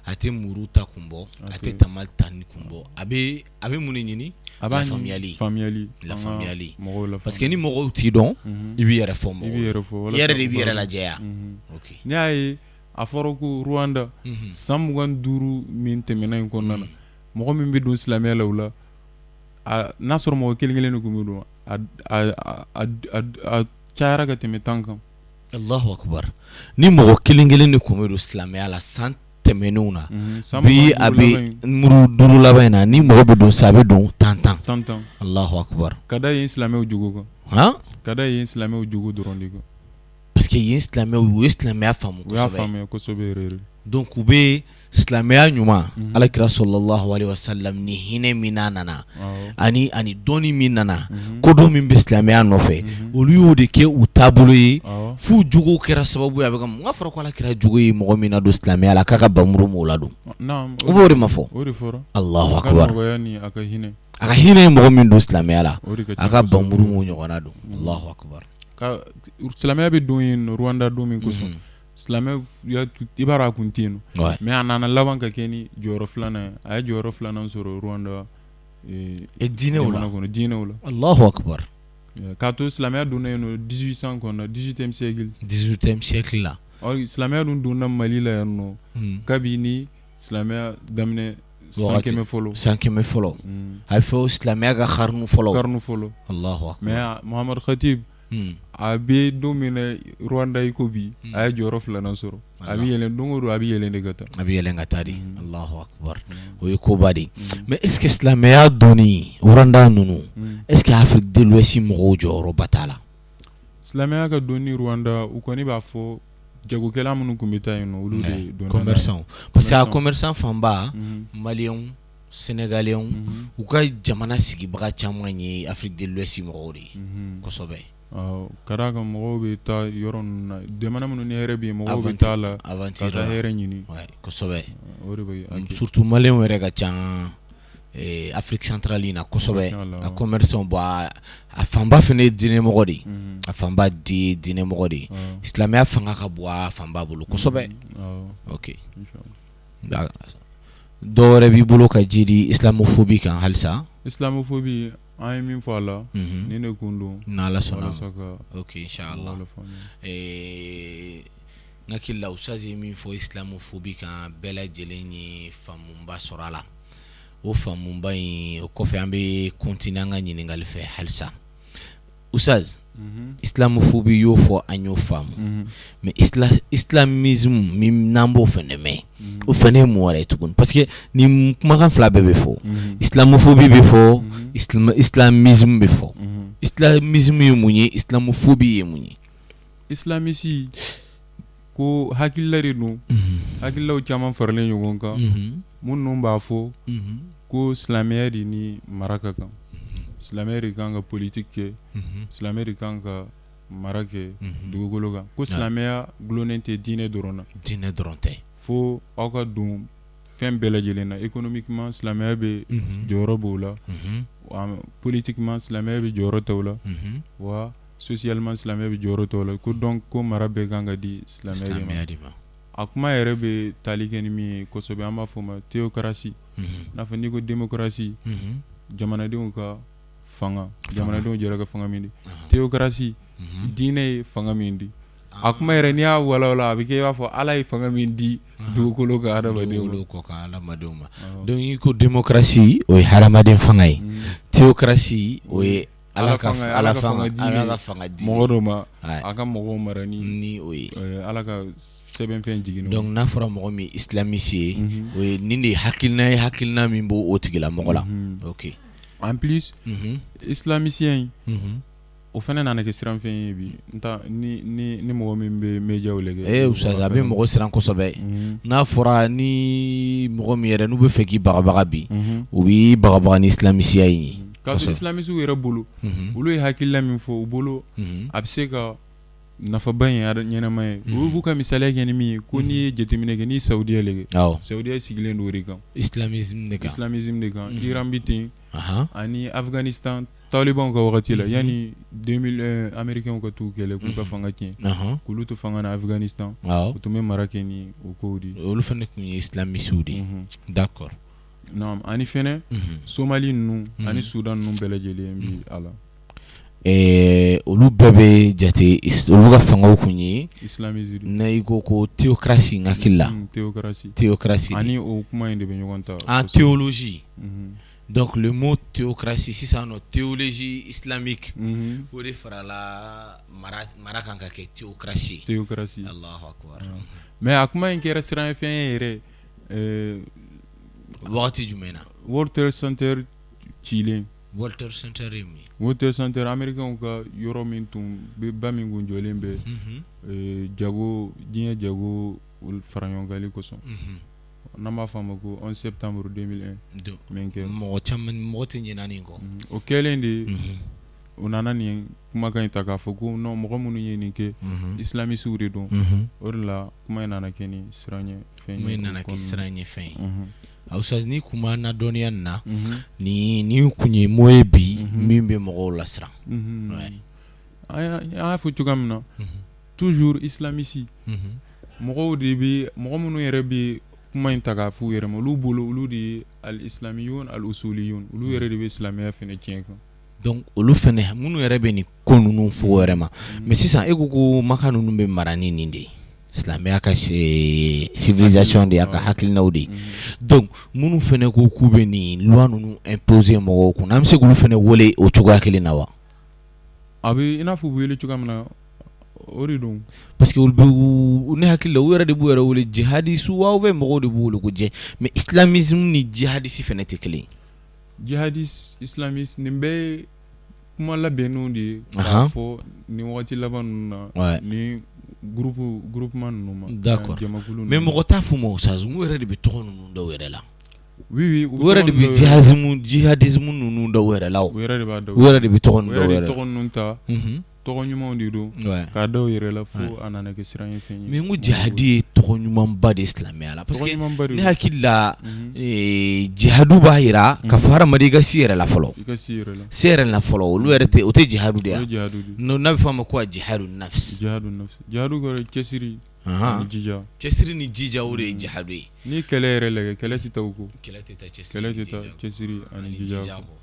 a tɛ muru ta kun bɔ a tɛ tamal ta ni kun bɔ a bɛ mun de ɲini? A b'a faamuyali parce que ni mɔgɔw t'i dɔn i b'i yɛrɛ fɔ mɔgɔw i yɛrɛ de b'i yɛrɛ lajɛya. N'i y'a ye a fɔra ko Rwanda san 25 min tɛmɛna in kɔnɔna na mɔgɔ min bɛ don silamɛya la o la n'a sɔrɔ mɔgɔ kelen de tun bɛ don a cayara ka tɛmɛ 10 kan. Allahu akbar ni mɔgɔ kelen de tun bɛ don silamɛya la san tɛmɛnenw na bi a bɛ muru 5 laban in na ni mɔgɔ bɛ don sa a bɛ don 10. Allahu akbar ka da yen silamɛw jogo kan ka da yen silamɛw jogo dɔrɔn de kan parce que yen silamɛw u ye silamɛya faamu kosɛbɛ u y'a faamuya kosɛbɛ yɛrɛ donc u bɛ silamɛya ɲuman alakira sallallahu alaihi wasallam ni hinɛ min nana ani dɔnni min nana kodɔn min bɛ silamɛya nɔfɛ olu y'o de kɛ u taabolo ye f'u jogo kɛra sababu ye a bɛ ka mun fɔra ko alakira jogo ye mɔgɔ min na don silamɛya la k'a ka bamuru m'o la don o b'o de ma fɔ Allahu akbar a ka hinɛ ye mɔgɔ min don silamɛya la a ka bamuru m'o ɲɔgɔnna don Allahu akbar silamɛya bɛ don yen Rwanda don min kosɔn silamɛ i b'a dɔn a kun tɛ yen nɔ mais a nana laban ka kɛ ni jɔyɔrɔ filanan ye a ye jɔyɔrɔ filanan sɔrɔ Rwanda diinɛw la Allahu akbar k'a to silamɛya donna yen nɔ 1800 kɔnɔ 18e siècle la silamɛya dun donna Mali la yan nɔ kabini silamɛya daminɛ san kɛmɛ fɔlɔ a bɛ fɔ silamɛya ka karnu fɔlɔ Allahu akbar mais Muhammad Khatib a bɛ don min na Rwanda i ko bi a ye jɔyɔrɔ filanan sɔrɔ a bɛ yɛlɛn don o don a bɛ yɛlɛn de ka taa de Allahu akbar o ye koba de mais est ce que silamɛya dɔnni Rwanda ninnu est ce que Afrique de l'Ouest mɔgɔw jɔyɔrɔba t'a la silamɛya ka dɔnni Rwanda u kɔni b'a fɔ jagokɛla minnu tun bɛ taa yen nɔ olu de donna commerçant parce que a commerçant fanba maliyɛnw sénégalais u ka jamana sigibaga caman ye Afrique de l'Ouest mɔgɔw de ye kosɛbɛ ka d'a kan mɔgɔw bɛ taa yɔrɔ ninnu na jamana minnu ni hɛrɛ bɛ yen mɔgɔw bɛ taa la ka taa hɛrɛ ɲini kosɛbɛ o de bɛ surtout maliyɛnw yɛrɛ ka ca Afrique centrale in na kosɛbɛ a commerçant bɔ a fanba fana ye diinɛmɔgɔ de ye a fanba diinɛmɔgɔ de ye silamɛya fanga ka bɔ a fanba bolo kosɛbɛ ok dɔ wɛrɛ b'i bolo ka jiri islamophobie kan halisa islamophobie an ye min fɔ a la ni ne kun don n'Ala sɔnna ok inshallah n hakili la Ustaz ye min fɔ islamophobie kan bɛɛ lajɛlen ye faamuba sɔrɔ a la o faamuba in o kɔfɛ an bɛ continuer an ka ɲininkali fɛ halisa Ustaz islamophobie y'o fɔ an y'o faamu mais islamisme min n'an b'o fɛnɛ mɛn o fɛnɛ ye mun wɛrɛ ye tuguni parce que nin kumakan fila bɛɛ bɛ fɔ islamophobie bɛ fɔ islamisme bɛ fɔ islamisme ye mun ye islamophobie ye mun ye islamisi ko hakilila de don hakililaw caman faralen ɲɔgɔn kan minnu b'a fɔ ko silamɛya de ni mara ka kan silamɛya de kan ka politique kɛ silamɛya de kan ka mara kɛ dugukolo kan ko silamɛya gulonnen tɛ diinɛ dɔrɔn tɛ fo aw ka don fɛn bɛɛ lajɛlen na économiquement silamɛya bɛ jɔyɔrɔ b'o la politiquement silamɛya bɛ jɔyɔrɔ t'o la wa socialement silamɛya bɛ jɔyɔrɔ t'o la ko donc ko mara bɛɛ kan ka di silamɛya de ma a kuma yɛrɛ bɛ tali kɛ ni min ye kosɛbɛ an b'a fɔ o ma théocratie n'a fɔ n'i ko démocratie jamanadenw ka fanga jamanadenw jɛra ka fanga min di théocratie diinɛ ye fanga min di a kuma yɛrɛ n'i y'a walawala a bɛ kɛ i b'a fɔ ala ye fanga min di dugukolo ka hadamadenw ma donc i ko démocratie o ye hadamaden fanga ye théocratie o ye ala ka fanga di mɔgɔ dɔ ma a ka mɔgɔw mara ni o ye ala ka sɛbɛnfɛn jigin donc n'a fɔra mɔgɔ min islamiste ye o ye nin de ye hakilina min b'o o tigila mɔgɔ la ok en plus islamisien o fana nana kɛ siranfɛn ye bi ni mɔgɔ min bɛ médiaw lajɛ ustaz a bɛ mɔgɔ siran kosɛbɛ n'a fɔra ni mɔgɔ min yɛrɛ n'u bɛ fɛ k'i bagabaga bi u b'i bagabaga ni islamisiya ye k'a sɔrɔ islamisiw yɛrɛ bolo olu ye hakilina min fɔ u bolo a bɛ se ka nafaba ye ɲɛnama ye olu b'u ka misaliya kɛ ni min ye ko n'i ye jateminɛ kɛ ni saudiya lajɛ saudiya sigilen don o de kan islamisme de kan Iran bi ten ani Afghanistan Taliban ka wagati la yani 2001 américains ka t'u kɛlɛ k'u ka fanga tiɲɛ k'olu to fanga na Afghanistan u tun bɛ mara kɛ ni o kow de olu fana tun ye islamisiw de d'accord naam ani fɛnɛ Somali ninnu ani Sudan ninnu bɛɛ lajɛlen bi a la olu bɛɛ bɛ jate olu ka fangaw kun ye islamisme na i ko théocratie n hakili la théocratie ani o kuma in de bɛ ɲɔgɔn ta théologie donc le mot théocratie sisan nɔ théologie islamique o de farala mara kan ka kɛ théocratie Allahu akbar mais a kuma in kɛra siranfɛn ye yɛrɛ wagati jumɛn na World Trade Center cilen World Center ye min World Trade Center américains ka yɔrɔ min tun ba min kun jɔlen bɛ diɲɛ jago fara ɲɔgɔnkali kosɔn n'an b'a fɔ a ma ko 11 septembre 2001 min kɛ mɔgɔ tɛ ɲinɛ nin kɔ o kɛlen de u nana nin kumakan in ta k'a fɔ ko non mɔgɔ minnu ye nin kɛ islamisiw de don o de la kuma in nana kɛ ni siranɲɛ fɛn ye ustaz ni kuma na dɔnniya nin na ni kun ye mot ye bi min bɛ mɔgɔw lasiran an y'a fɔ cogoya min na toujours islamisi mɔgɔ minnu yɛrɛ bɛ kuma in ta k'a f'u yɛrɛ ma olu bolo olu de ye al-islamiyun al-usuliyun olu yɛrɛ de bɛ silamɛya fɛnɛ tiɲɛ kan donc olu fɛnɛ minnu yɛrɛ bɛ nin ko ninnu fɔ yɛrɛ ma mais sisan e ko maka ninnu bɛ mara ni nin de ye silamɛya ka civilisation de y'a ka hakilinaw de donc minnu fɛnɛ ko k'u bɛ nin loi ninnu imposer mɔgɔw kun an bɛ se k'olu fɛnɛ wele o cogoya kelen na wa a bɛ i n'a fɔ u bɛ wele cogoya min na o de don parce que olu bɛ ne hakili la u yɛrɛ de b'u yɛrɛ wele jihadiste ou bien mɔgɔw de b'u wele ko jɛ mais islamisme ni jihadiste fɛnɛ tɛ kelen ye jihadiste islamiste nin bɛɛ ye kuma labɛnnenw de ye k'a fɔ nin wagati laban ninnu na ni groupement ninnu ma d'accord mais mɔgɔ t'a f'u ma o sazu u yɛrɛ de bɛ tɔgɔ ninnu dɔw yɛrɛ la oui u yɛrɛ de bɛ jihadisme ninnu dɔw yɛrɛ la u yɛrɛ de b'a dɔn u yɛrɛ de bɛ tɔgɔ ninnu dɔw yɛrɛ tɔgɔ ninnu ta tɔgɔ ɲumanw de don k'a dɔw yɛrɛ la fo a nana kɛ siran ye fɛn ye mais n ko jihadi ye tɔgɔ ɲumanba de silamɛya la parce que ne hakili la jihadu b'a yira k'a fɔ hadamaden i ka si yɛrɛ la fɔlɔ si yɛrɛ la fɔlɔ olu yɛrɛ tɛ o tɛ jihadu de ye n'a bɛ fɔ a ma ko jihadu nafsi jihadu kɔrɔ cɛsiri ni jija cɛsiri ni jija o de ye jihadu ye ni kɛlɛ yɛrɛ lajɛ kɛlɛ tɛ taa o kɔ kɛlɛ tɛ taa cɛsiri ani jija kɔ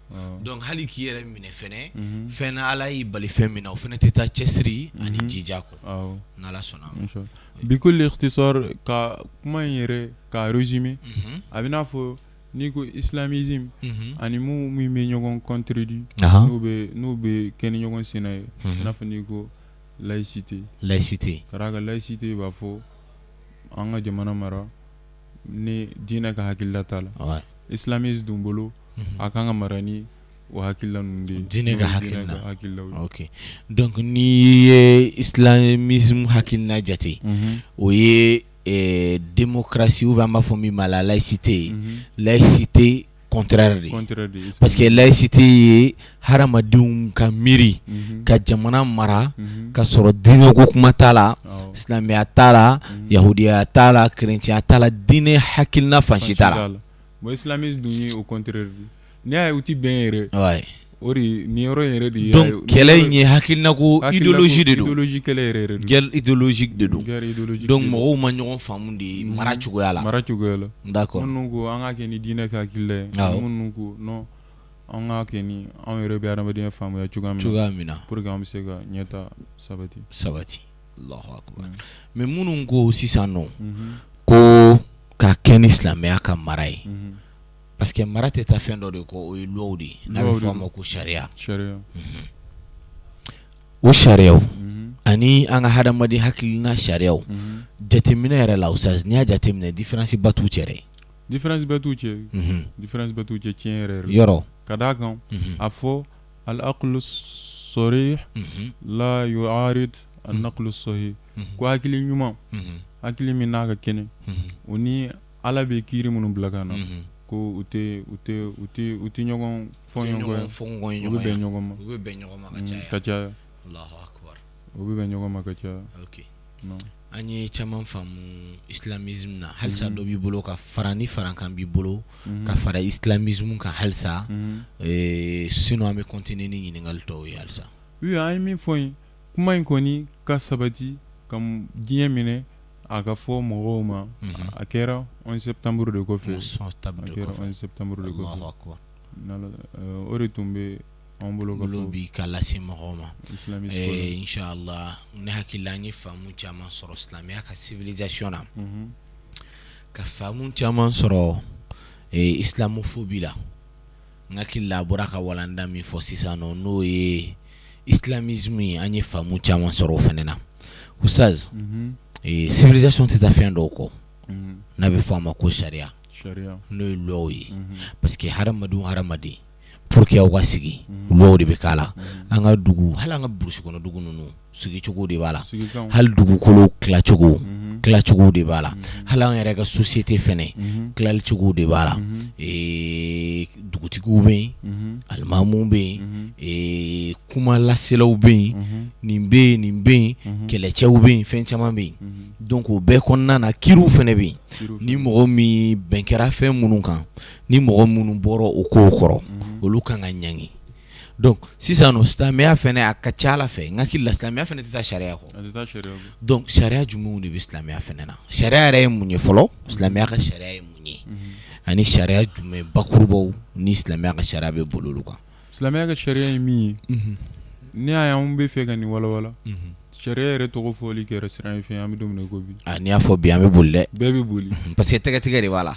donc hali k'i yɛrɛ minɛ fɛnɛ fɛn na ala y'i bali fɛn min na o fɛnɛ tɛ taa cɛsiri ani jija kɔ n'ala sɔnna ma bikul ikhtisar ka kuma in yɛrɛ k'a résumer a bɛ n'a fɔ n'i ko islamisme ani min bɛ ɲɔgɔn contredit n'u bɛ kɛ ni ɲɔgɔn senna ye i n'a fɔ n'i ko laïcité ka d'a kan laïcité b'a fɔ an ka jamana mara ni diinɛ ka hakilila t'a la islamiste dun bolo a kan ka mara ni o hakilila ninnu de ye diinɛ ka hakilila ok donc n'i ye islamisme hakilina jate o ye démocratie ou bien an b'a fɔ min ma la laïcité laïcité contraire de parce que laïcité ye hadamadenw ka miiri ka jamana mara ka sɔrɔ diinɛ ko kuma t'a la silamɛya t'a la yahudiya t'a la chrétien t'a la diinɛ hakilina fan si t'a la bon islamiste dun ye au contraire n'i y'a ye u ti bɛn yɛrɛ o de nin yɔrɔ yɛrɛ de ye donc kɛlɛ in ye hakilina ko idéologie de don idéologie kɛlɛ yɛrɛ de guerre idéologique de don donc mɔgɔw ma ɲɔgɔn faamu de mara cogoya la d'accord minnu ko an ka kɛ ni diinɛ ka hakilila ye minnu ko non an ka kɛ ni an yɛrɛ bɛ adamadenya faamuya cogoya min na pour que an bɛ se ka ɲɛta sabati Allahu akbar mais minnu ko sisan nɔ ko ka kɛ ni silamɛya ka mara ye parce que mara tɛ taa fɛn dɔ de kɔ o ye loi de n'a bɛ fɔ a ma ko sariya o sariyaw ani an ka hadamaden hakilina sariyaw jateminɛ yɛrɛ la ustaz n'i y'a jateminɛ différence ba t'u cɛ dɛ différence bɛ t'u cɛ tiɲɛ yɛrɛ yɔrɔ ka d'a kan a fɔ al-aqlu sarih la yu'arid an-naqlu sahih ko hakili ɲuman hakili min n'a ka kɛnɛ o ni ala bɛ kiiri minnu bila ka na ko u tɛ ɲɔgɔn fɔ ɲɔgɔn ye u bɛ bɛn ɲɔgɔn ma ka caya Allahu akbar u bɛ bɛn ɲɔgɔn ma ka caya ok an ye caman faamu islamisme na halisa dɔ b'i bolo ka fara ni farankan b'i bolo ka fara islamisme kan halisa sinon an bɛ continuer ni ɲininkali tɔw ye halisa oui an ye min fɔ yen kuma in kɔni ka sabati ka diɲɛ minɛ a ka fɔ mɔgɔw ma a kɛra 11 septembre de kɔfɛ o de tun bɛ an bolo bi ka lase mɔgɔw ma inshallah ne hakili la an ye faamu caman sɔrɔ silamɛya ka civilisation na ka faamu caman sɔrɔ islamophobie la n hakili la a bɔra ka walanda min fɔ sisan nɔ n'o ye islamisme ye an ye faamu caman sɔrɔ o fɛnɛ na ustaz civilisation tɛ taa fɛn dɔw kɔ n'a bɛ fɔ a ma ko sariya n'o ye loi ye parce que hadamaden pour que aw ka sigi loi de bɛ k'a la an ka dugu hali an ka burusi kɔnɔ dugu ninnu sigicogo de b'a la hali dugukolo tilacogo de b'a la hali an yɛrɛ ka société fɛnɛ tilalicogo de b'a la dugutigiw bɛ yen alimamuw bɛ yen kuma laselaw bɛ yen nin bɛ yen kɛlɛcɛw bɛ yen fɛn caman bɛ yen donc o bɛɛ kɔnɔna na kiriw fɛnɛ bɛ yen ni mɔgɔ min bɛn kɛra fɛn minnu kan ni mɔgɔ minnu bɔra o kow kɔrɔ olu kan ka ɲangi donc sisan nɔ silamɛya fɛnɛ a ka ca ala fɛ n hakili la silamɛya fɛnɛ tɛ taa sariya kɔ donc sariya jumɛnw de bɛ silamɛya fɛnɛ na sariya yɛrɛ ye mun ye fɔlɔ silamɛya ka sariya ye mun ye ani sariya jumɛn bakurubaw ni silamɛya ka sariya bɛ bolo olu kan silamɛya ka sariya ye min ye ne y'a ye an bɛ fɛ ka nin walawala sariya yɛrɛ tɔgɔ fɔli kɛra siran ye fɛn an bɛ don min na ko bi n'i y'a fɔ bi an bɛ boli dɛ bɛɛ bɛ boli parce que tɛgɛ de b'a la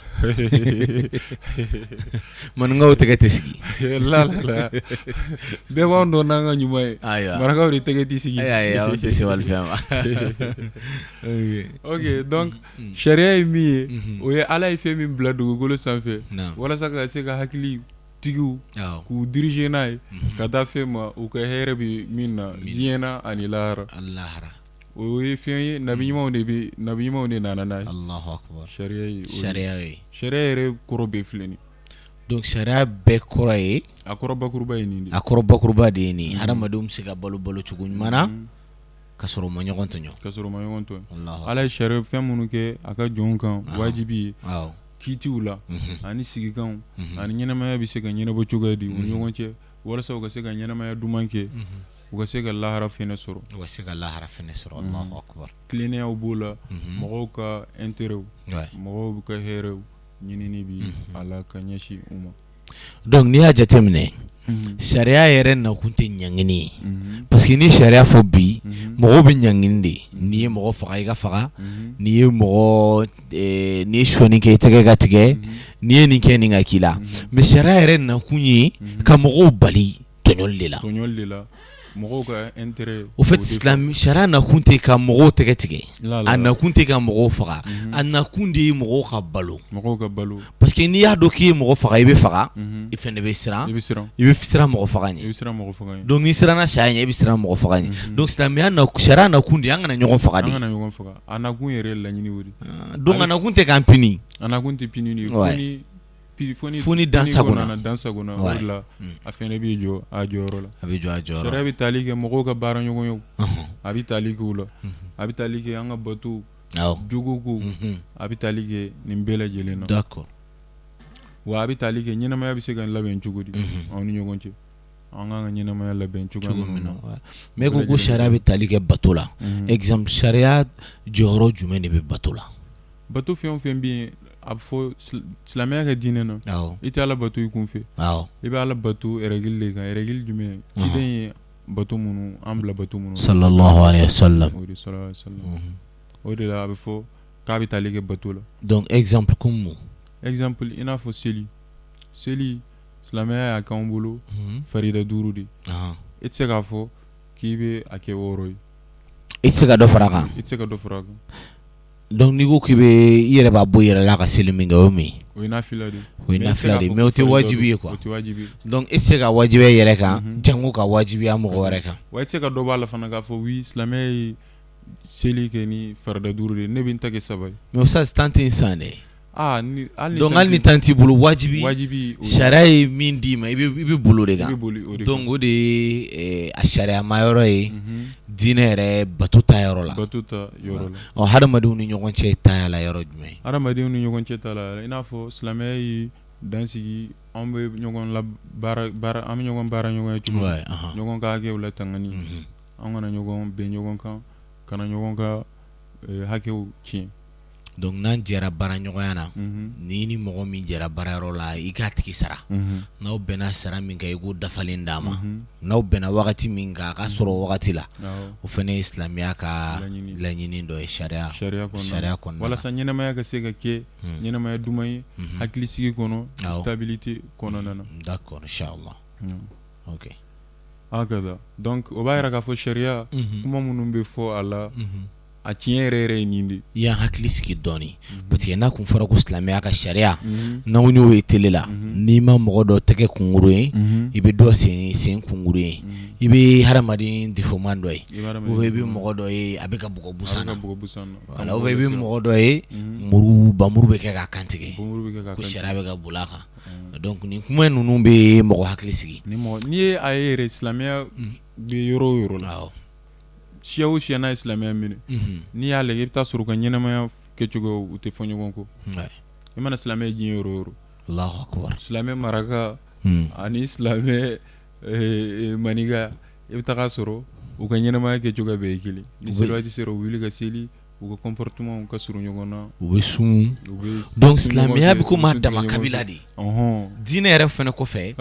maninkaw tɛgɛ tɛ sigi la bɛɛ b'an dɔn n'an ka ɲuman ye marakaw de tɛgɛ tɛ sigi aw tɛ se wali fɛn ma ok donc sariya ye min ye o ye ala ye fɛn min bila dugukolo sanfɛ walasa ka se ka hakili tigiw k'u diriger n'a ye ka taa fɛn ma u ka hɛrɛ bɛ min na diɲɛ na ani lahara o ye fɛn ye nabi ɲumanw de nana n'a ye Allahu akbar sariya yɛrɛ kɔrɔ bɛɛ filɛ nin donc sariya bɛɛ kɔrɔ ye a kɔrɔ bakuruba ye nin de a kɔrɔ bakuruba de ye nin hadamadenw bɛ se ka balo cogo ɲuman na ka sɔrɔ u ma ɲɔgɔn tɔɲɔ ala ye sariya fɛn minnu kɛ a ka jɔnw kan wajibi ye kiitiw la ani sigikanw ani ɲɛnamaya bɛ se ka ɲɛnabɔ cogoya di u ni ɲɔgɔn cɛ walasa u ka se ka ɲɛnamaya duman kɛ u ka se ka lahara fɛnɛ sɔrɔ Allahu akbar tilennenyaw b'o la mɔgɔw ka intérêt mɔgɔw ka hɛrɛw ɲinini bi a la ka ɲɛsin u ma donc n'i y'a jateminɛ sariya yɛrɛ nakun tɛ ɲangini ye parce que ni sariya fɔ bi mɔgɔw bɛ ɲangini de n'i ye mɔgɔ faga i ka faga n'i ye sɔnni kɛ i tɛgɛ ka tigɛ n'i ye nin kɛ nin ka k'i la mais sariya yɛrɛ nakun ye ka mɔgɔw bali tɔɲɔli de la mɔgɔw ka intérêt au fait sariya nakun tɛ ka mɔgɔw tɛgɛ tigɛ a nakun tɛ ka mɔgɔw faga a nakun de ye mɔgɔw ka balo parce que n'i y'a dɔn k'i ye mɔgɔ faga i bɛ faga i fɛnɛ bɛ siran i bɛ siran mɔgɔ faga ɲɛ donc n'i siranna sariya ɲɛ i bɛ siran mɔgɔ faga ɲɛ donc sariya nakun de ye an kana ɲɔgɔn faga de a nakun yɛrɛ laɲini o de donc a nakun tɛ k'an pini a nakun tɛ pini de fo ni dansagona o de la a fɛnɛ b'i jɔ a jɔyɔrɔ la sariya bɛ tali kɛ mɔgɔw ka baara ɲɔgɔn ye a bɛ tali kɛ o la a bɛ tali kɛ an ka bato jogo ko a bɛ tali kɛ nin bɛɛ lajɛlen na wa a bɛ tali kɛ ɲɛnamaya bɛ se ka labɛn cogo di aw ni ɲɔgɔn cɛ an ka ɲɛnamaya labɛn cogo min na mais ko sariya bɛ tali kɛ bato la exemple sariya jɔyɔrɔ jumɛn de bɛ bato la bato fɛn o fɛn bɛ yen a fɔ silamɛya ka diinɛ na i tɛ Ala bato i kun fɛ i bɛ Ala bato règle de kan règle jumɛn ciden ye bato minnu an bila bato minnu sallallahu alaihi wasallam o de la a bɛ fɔ k'a bɛ taali kɛ bato la donc exemple comme mun exemple i n'a fɔ seli silamɛya y'a k'anw bolo farida 5 de i tɛ se k'a fɔ k'i bɛ a kɛ 6 ye i tɛ se ka dɔ fara a kan i tɛ se ka dɔ fara a kan donc n'i ko k'i bɛ i yɛrɛ b'a bɔ i yɛrɛ la ka seli min kɛ o ye mun ye o ye nafila de mais o tɛ wajibi ye quoi o tɛ wajibi donc i tɛ se ka wajibiya i yɛrɛ kan jango ka wajibiya mɔgɔ wɛrɛ kan wa i tɛ se ka dɔ b'a la fana k'a fɔ oui silamɛya ye seli kɛ ni farida 5 de ne bɛ n ta kɛ 3 ye mais o ça c'est tant insan dɛ donc hali ni tan t'i bolo wajibi sariya ye min d'i ma i bɛ bolo de kan donc o de ye a sariya ma yɔrɔ ye diinɛ yɛrɛ bato ta yɔrɔ la hadamadenw ni ɲɔgɔn cɛ ta la yɔrɔ jumɛn ye hadamadenw ni ɲɔgɔn cɛ ta la i n'a fɔ silamɛya ye dansigi an bɛ ɲɔgɔn la baara an bɛ ɲɔgɔn baara ɲɔgɔn ye cogo min ɲɔgɔn ka hakɛw la tangani an kana ɲɔgɔn bɛn ɲɔgɔn kan kana ɲɔgɔn ka hakɛw tiɲɛ donc n'an jɛra baara ɲɔgɔnya na ni mɔgɔ min jɛra baarayɔrɔ la i k'a tigi sara n'aw bɛnna sara min kan i k'o dafalen d'a ma n'aw bɛnna wagati min kan a ka sɔrɔ wagati la o fana ye silamɛya ka laɲini dɔ ye sariya kɔnɔna walasa ɲɛnamaya ka se ka kɛ ɲɛnamaya duman ye hakilisigi kɔnɔ stabilité kɔnɔna na d'accord inchallah ok hakada donc o b'a yira k'a fɔ sariya kuma minnu bɛ fɔ a la a tiɲɛ yɛrɛ ye nin de i y'an hakili sigi dɔɔni parce que n'a kun fɔra ko silamɛya ka sariya n'anw y'o ye tele la n'i ma mɔgɔ dɔ tɛgɛ kunkuru ye i bɛ dɔ sen kunkuru ye i bɛ hadamaden défautement dɔ ye ou bien i bɛ mɔgɔ dɔ ye a bɛ ka bɔgɔ busan na wala ou bien i bɛ mɔgɔ dɔ ye bamuru bɛ kɛ k'a kantigɛ ko sariya bɛ ka boli a kan donc nin kuma ninnu bɛ mɔgɔ hakili sigi n'i ye a ye yɛrɛ silamɛya bɛ yɔrɔ o yɔrɔ la siya o siya n'a ye silamɛya minɛ n'i y'a lajɛ i bɛ taa sɔrɔ u ka ɲɛnamaya kɛcogo u tɛ fɔ ɲɔgɔn kɔ i mana silamɛ diɲɛ yɔrɔ o yɔrɔ Allahu akbar silamɛ maraka ani silamɛ maniga i bɛ taga sɔrɔ u ka ɲɛnamaya kɛcogo bɛɛ ye kelen ni seliwaati sera u wuli ka seli u ka comportement ka surun ɲɔgɔn na u bɛ sun donc silamɛya bɛ ko maa dama kabila de ye diinɛ yɛrɛ fana kɔfɛ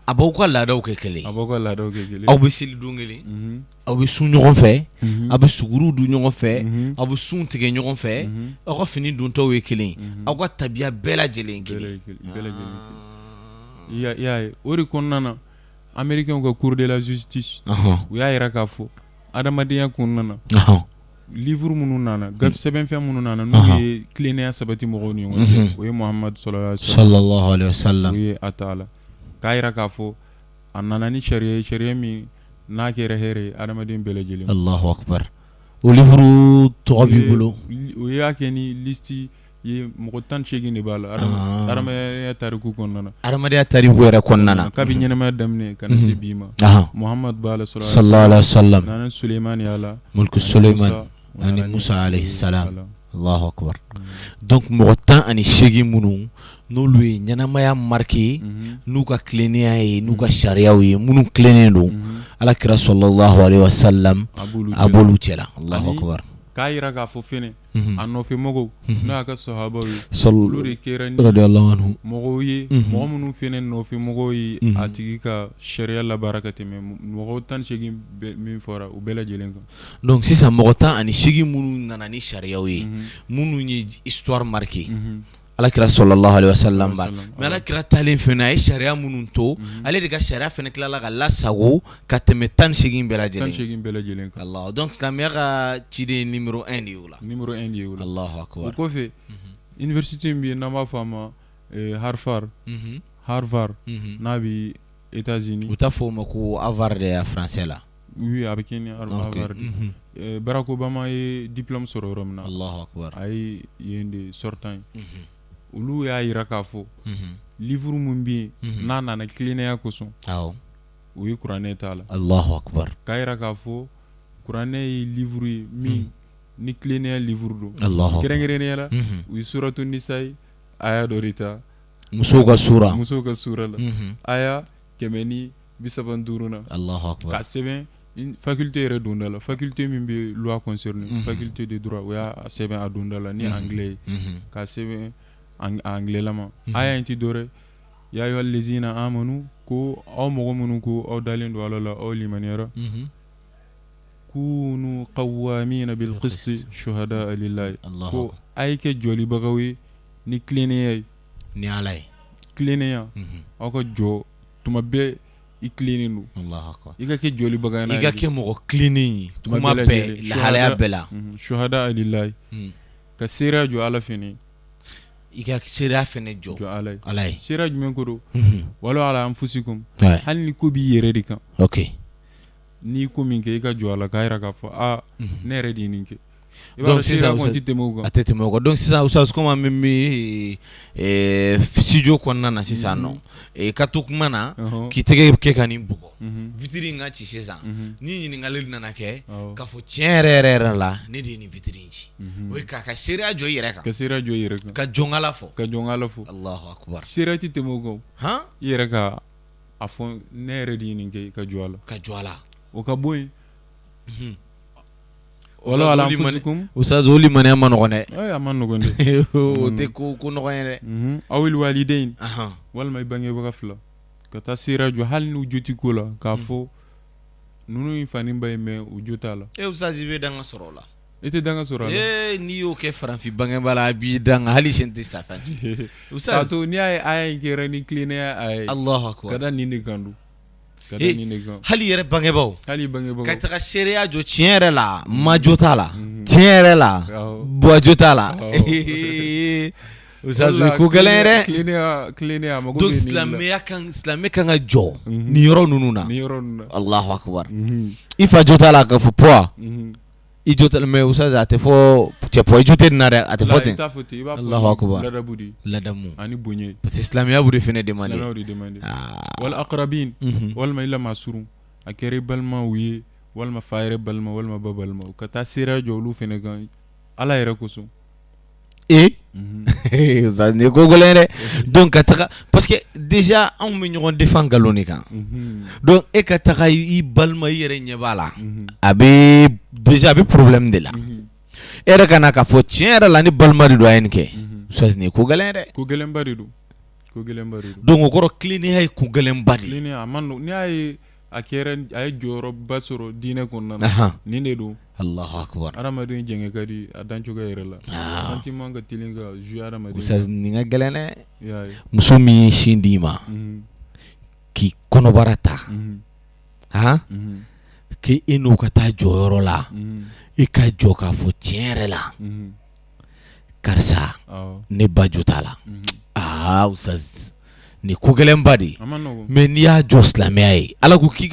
a b'aw ka laadaw kɛ kelen aw bɛ seli don kelen aw bɛ sun ɲɔgɔn fɛ aw bɛ suguriw dun ɲɔgɔn fɛ aw bɛ sun tigɛ ɲɔgɔn fɛ aw ka fini dontɔw ye kelen aw ka tabiya bɛɛ lajɛlen kelen i y'a ye o de kɔnɔna na américains ka cour de la justice u y'a yira k'a fɔ adamadenya kɔnɔna na livre minnu nana sɛbɛnfɛn minnu nana n'u ye tilennenya sabati mɔgɔw ni ɲɔgɔn cɛ o ye Muhammadu sallallahu alaihi wasallam o ye a taala k'a yira k'a fɔ a nana ni sariya min n'a kɛra hɛrɛ ye adamaden bɛɛ lajɛlen Allahu akbar o livre tɔgɔ b'i bolo o y'a kɛ ni listi ye mɔgɔ 18 de b'a la adamadenya tariku kɔnɔna na adamadenya tariku yɛrɛ kɔnɔna na kabi ɲɛnamaya daminɛ ka na se bi ma Muhammadu b'a la sallallahu alaihi wasallam nana Sulemani y'a la mulku Suleiman ani Musa alayhi salam Allahu akbar donc mɔgɔ 18 minnu n'olu ye ɲɛnamaya marqué n'u ka tilennenya ye n'u ka sariyaw ye minnu tilennen don alakira sallallahu alaihi wasallam a b'olu cɛla Allahu akbar k'a yira k'a fɔ fɛnɛ a nɔfɛmɔgɔw n'o y'a ka sahabaw ye olu de kɛra ni mɔgɔw ye mɔgɔ minnu fɛnɛ nɔfɛmɔgɔw ye a tigi ka sariya labaara ka tɛmɛ mɔgɔ 18 min fɔra u bɛɛ lajɛlen kan donc sisan mɔgɔ 18 minnu nana ni sariyaw ye minnu ye histoire marqué alakira sallallahu alaihi wasallam ba mais alakira talen fɛnɛ a ye sariya minnu to ale de ka sariya fɛnɛ tilala ka lasago ka tɛmɛ 18 bɛɛ lajɛlen kan Allah donc silamɛya ka ciden numéro 1 de y'o la numéro 1 de y'o la Allahu akbar o kɔfɛ université min bɛ yen n'an b'a fɔ a ma Harvard n'a bɛ États-Unis u t'a fɔ o ma ko Harvard de français la oui a bɛ kɛ ni Harvard Barack Obama ye diplôme sɔrɔ yɔrɔ min na Allahu akbar a ye yen de sortant ye olu y'a yira k'a fɔ livre mun bɛ yen n'a nana tilennenya kosɔn o ye kuranɛ t'a la Allahu akbar k'a yira k'a fɔ kuranɛ ye livre ye min ni tilennenya livre don kɛrɛnkɛrɛnnenya la u ye suratu nisa ye aya dɔ de ta musow ka sura la aya 135 na Allahu akbar k'a sɛbɛn faculté yɛrɛ donda la faculté min bɛ loi concerné faculté de droit o y'a sɛbɛn a donda la ni anglais ye k'a sɛbɛn anglais lama aya inti dore ya ayyuhal ladzina amanu ko aw mogo munu ko aw dalen do ala la aw limaniyara kunu qawwamina bil qisti shuhada lillahi ko ayke joli bagawi ni cleaner ni alay cleaner ako jo tuma be i cleaning Allahu akbar iga ke joli bagana iga ke mo cleaning tuma be la halaya bela shuhada lillahi ka sira jo ala fini iga sira fini jo alay sira jumen ko do wala ala anfusikum hal ni ko bi yere dika okay ni ko min ke iga jo ala kayra ka fa ne redi ninke donc c'est ça atete mogo donc c'est ça usas comme mimi studio konna na sisa no e katukmana kitege ke kanin bugo vitri nga ci sisa ni ni ngalel nana ke ka fo tienre la ni di ni vitri ci we ka sira jo yere ka jongala fo Allahu akbar sira ti temogo ha yere ka afo nere di ni ke ka joala o ka boy wala ala anfusikum usazoli mane amano gone ay amano gone o te ko no gone awil walidain wal may bangi ba gafla ka tasira jo hal nu joti kola ka fo nunu fani mbay me u jotala e usazi be danga sorola ete danga sorola ni yo ke franfi bangi bala bi danga hali sente safanti usazi to ni ay ngere ni clean ay Allahu akbar kada ni ne gandu hali yere bangebaw ka taga sereya jo tiɲɛ la majota la tiɲɛ la bɔjota la usazu ko gɛlɛn yɛrɛ donc silamɛya kan ka jɔ ni yɔrɔ ninnu na Allahu akbar i fa jota la ka fɔ poids i jota mais usazu a tɛ fɔ cɛ poids i jote nin na dɛ a tɛ fɔ ten Allahu akbar ladamu ani bonye parce que silamɛya b'o de fɛnɛ demander wal aqrabin wal ma ila masuru akere balma wiye wal ma fayre balma wal ma babalma ka ta sira jolu fene gan ala yere koso ça ne ko golere donc ka taga parce que déjà on me ñogon défend galoni kan donc e ka taga i balma yere ñebala abi déjà abi problème de la era kana ka fo tiere la ni balma do ayen ke ça ne ko golere ko gelen bari do donc ko cleaning hay ko gelen bari cleaning amano ni ay akere ay joro basoro dine ko nan ni ne do Allahu akbar aramadin jenge kadi adancho ga yere la sentiment ga tilinga ju aramadin usaz ni nga gelene musumi shindima ki kono barata ha ki inu kata joro la e ka joka fo tiere la karsa ne bajuta la usaz ni ko gelen badi mais ni ya jo silamɛya ye ala ko i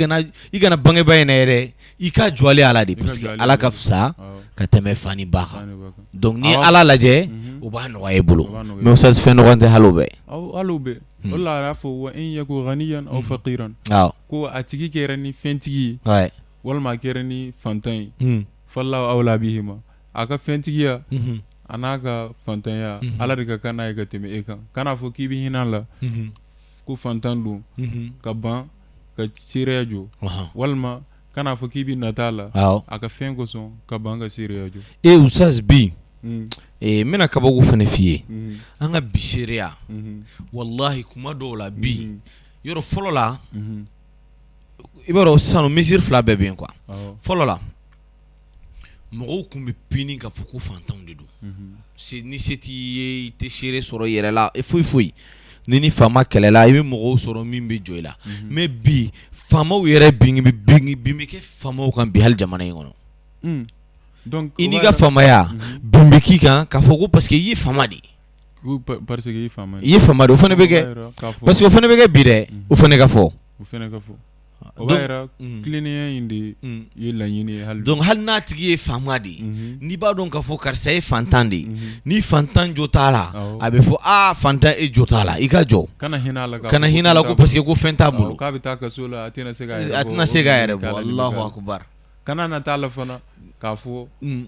kana bangebaa ye na yɛrɛ i ka jɔle ala de parce que ala ka fisa ka tɛmɛ fani ba kan donc ni ala lajɛ o b'a nɔgɔya i bolo mais usaz fɛn nɔgɔn tɛ hali o bɛɛ o la y'a fɔ wa in yaku ghaniyan aw faqiran ko a tigi kɛra ni fɛntigi ye walima a kɛra ni fantan ye fallahu awla bihima a ka fɛntigiya a n'a ka fantanya ala de ka kan n'a ye ka tɛmɛ e kan kana fɔ k'i bɛ hinɛ la ko fantan don ka ban ka seereya jɔ walima kana fɔ k'i bɛ nata la a ka fɛn kosɔn ka ban ka seereya jɔ usaz bi n bɛna kabako fana f'i ye an ka bi seereya wallahi kuma dɔw la bi yɔrɔ fɔlɔ la i b'a dɔn sisan misiri fila bɛɛ bɛ yen quoi fɔlɔ la mɔgɔw kun bɛ pini ka fɔ ko fantanw de don ni se t'i ye i tɛ seere sɔrɔ yɛrɛ la foyi ni faama kɛlɛla i bɛ mɔgɔw sɔrɔ min bɛ jɔ i la mais bi faamaw yɛrɛ bin bɛ kɛ faamaw kan bi hali jamana in kɔnɔ donc i n'i ka faamaya bin bɛ k'i kan k'a fɔ ko parce que i ye faama de ye i ye faama de o fana bɛ kɛ parce que o fana bɛ kɛ bi dɛ o fana ka fɔ o b'a yira kilennenya in de ye laɲini ye hali donc hali n'a tigi ye faama de ye n'i b'a dɔn k'a fɔ karisa ye fantan de ye ni fantan jo t'a la a bɛ fɔ fantan e jo t'a la i ka jɔ kana hinɛ a la ko parce que ko fɛn t'a bolo k'a bɛ taa kaso la a tɛna se k'a yɛrɛ bɔ Allahu akbar kana na t'a la fana k'a fɔ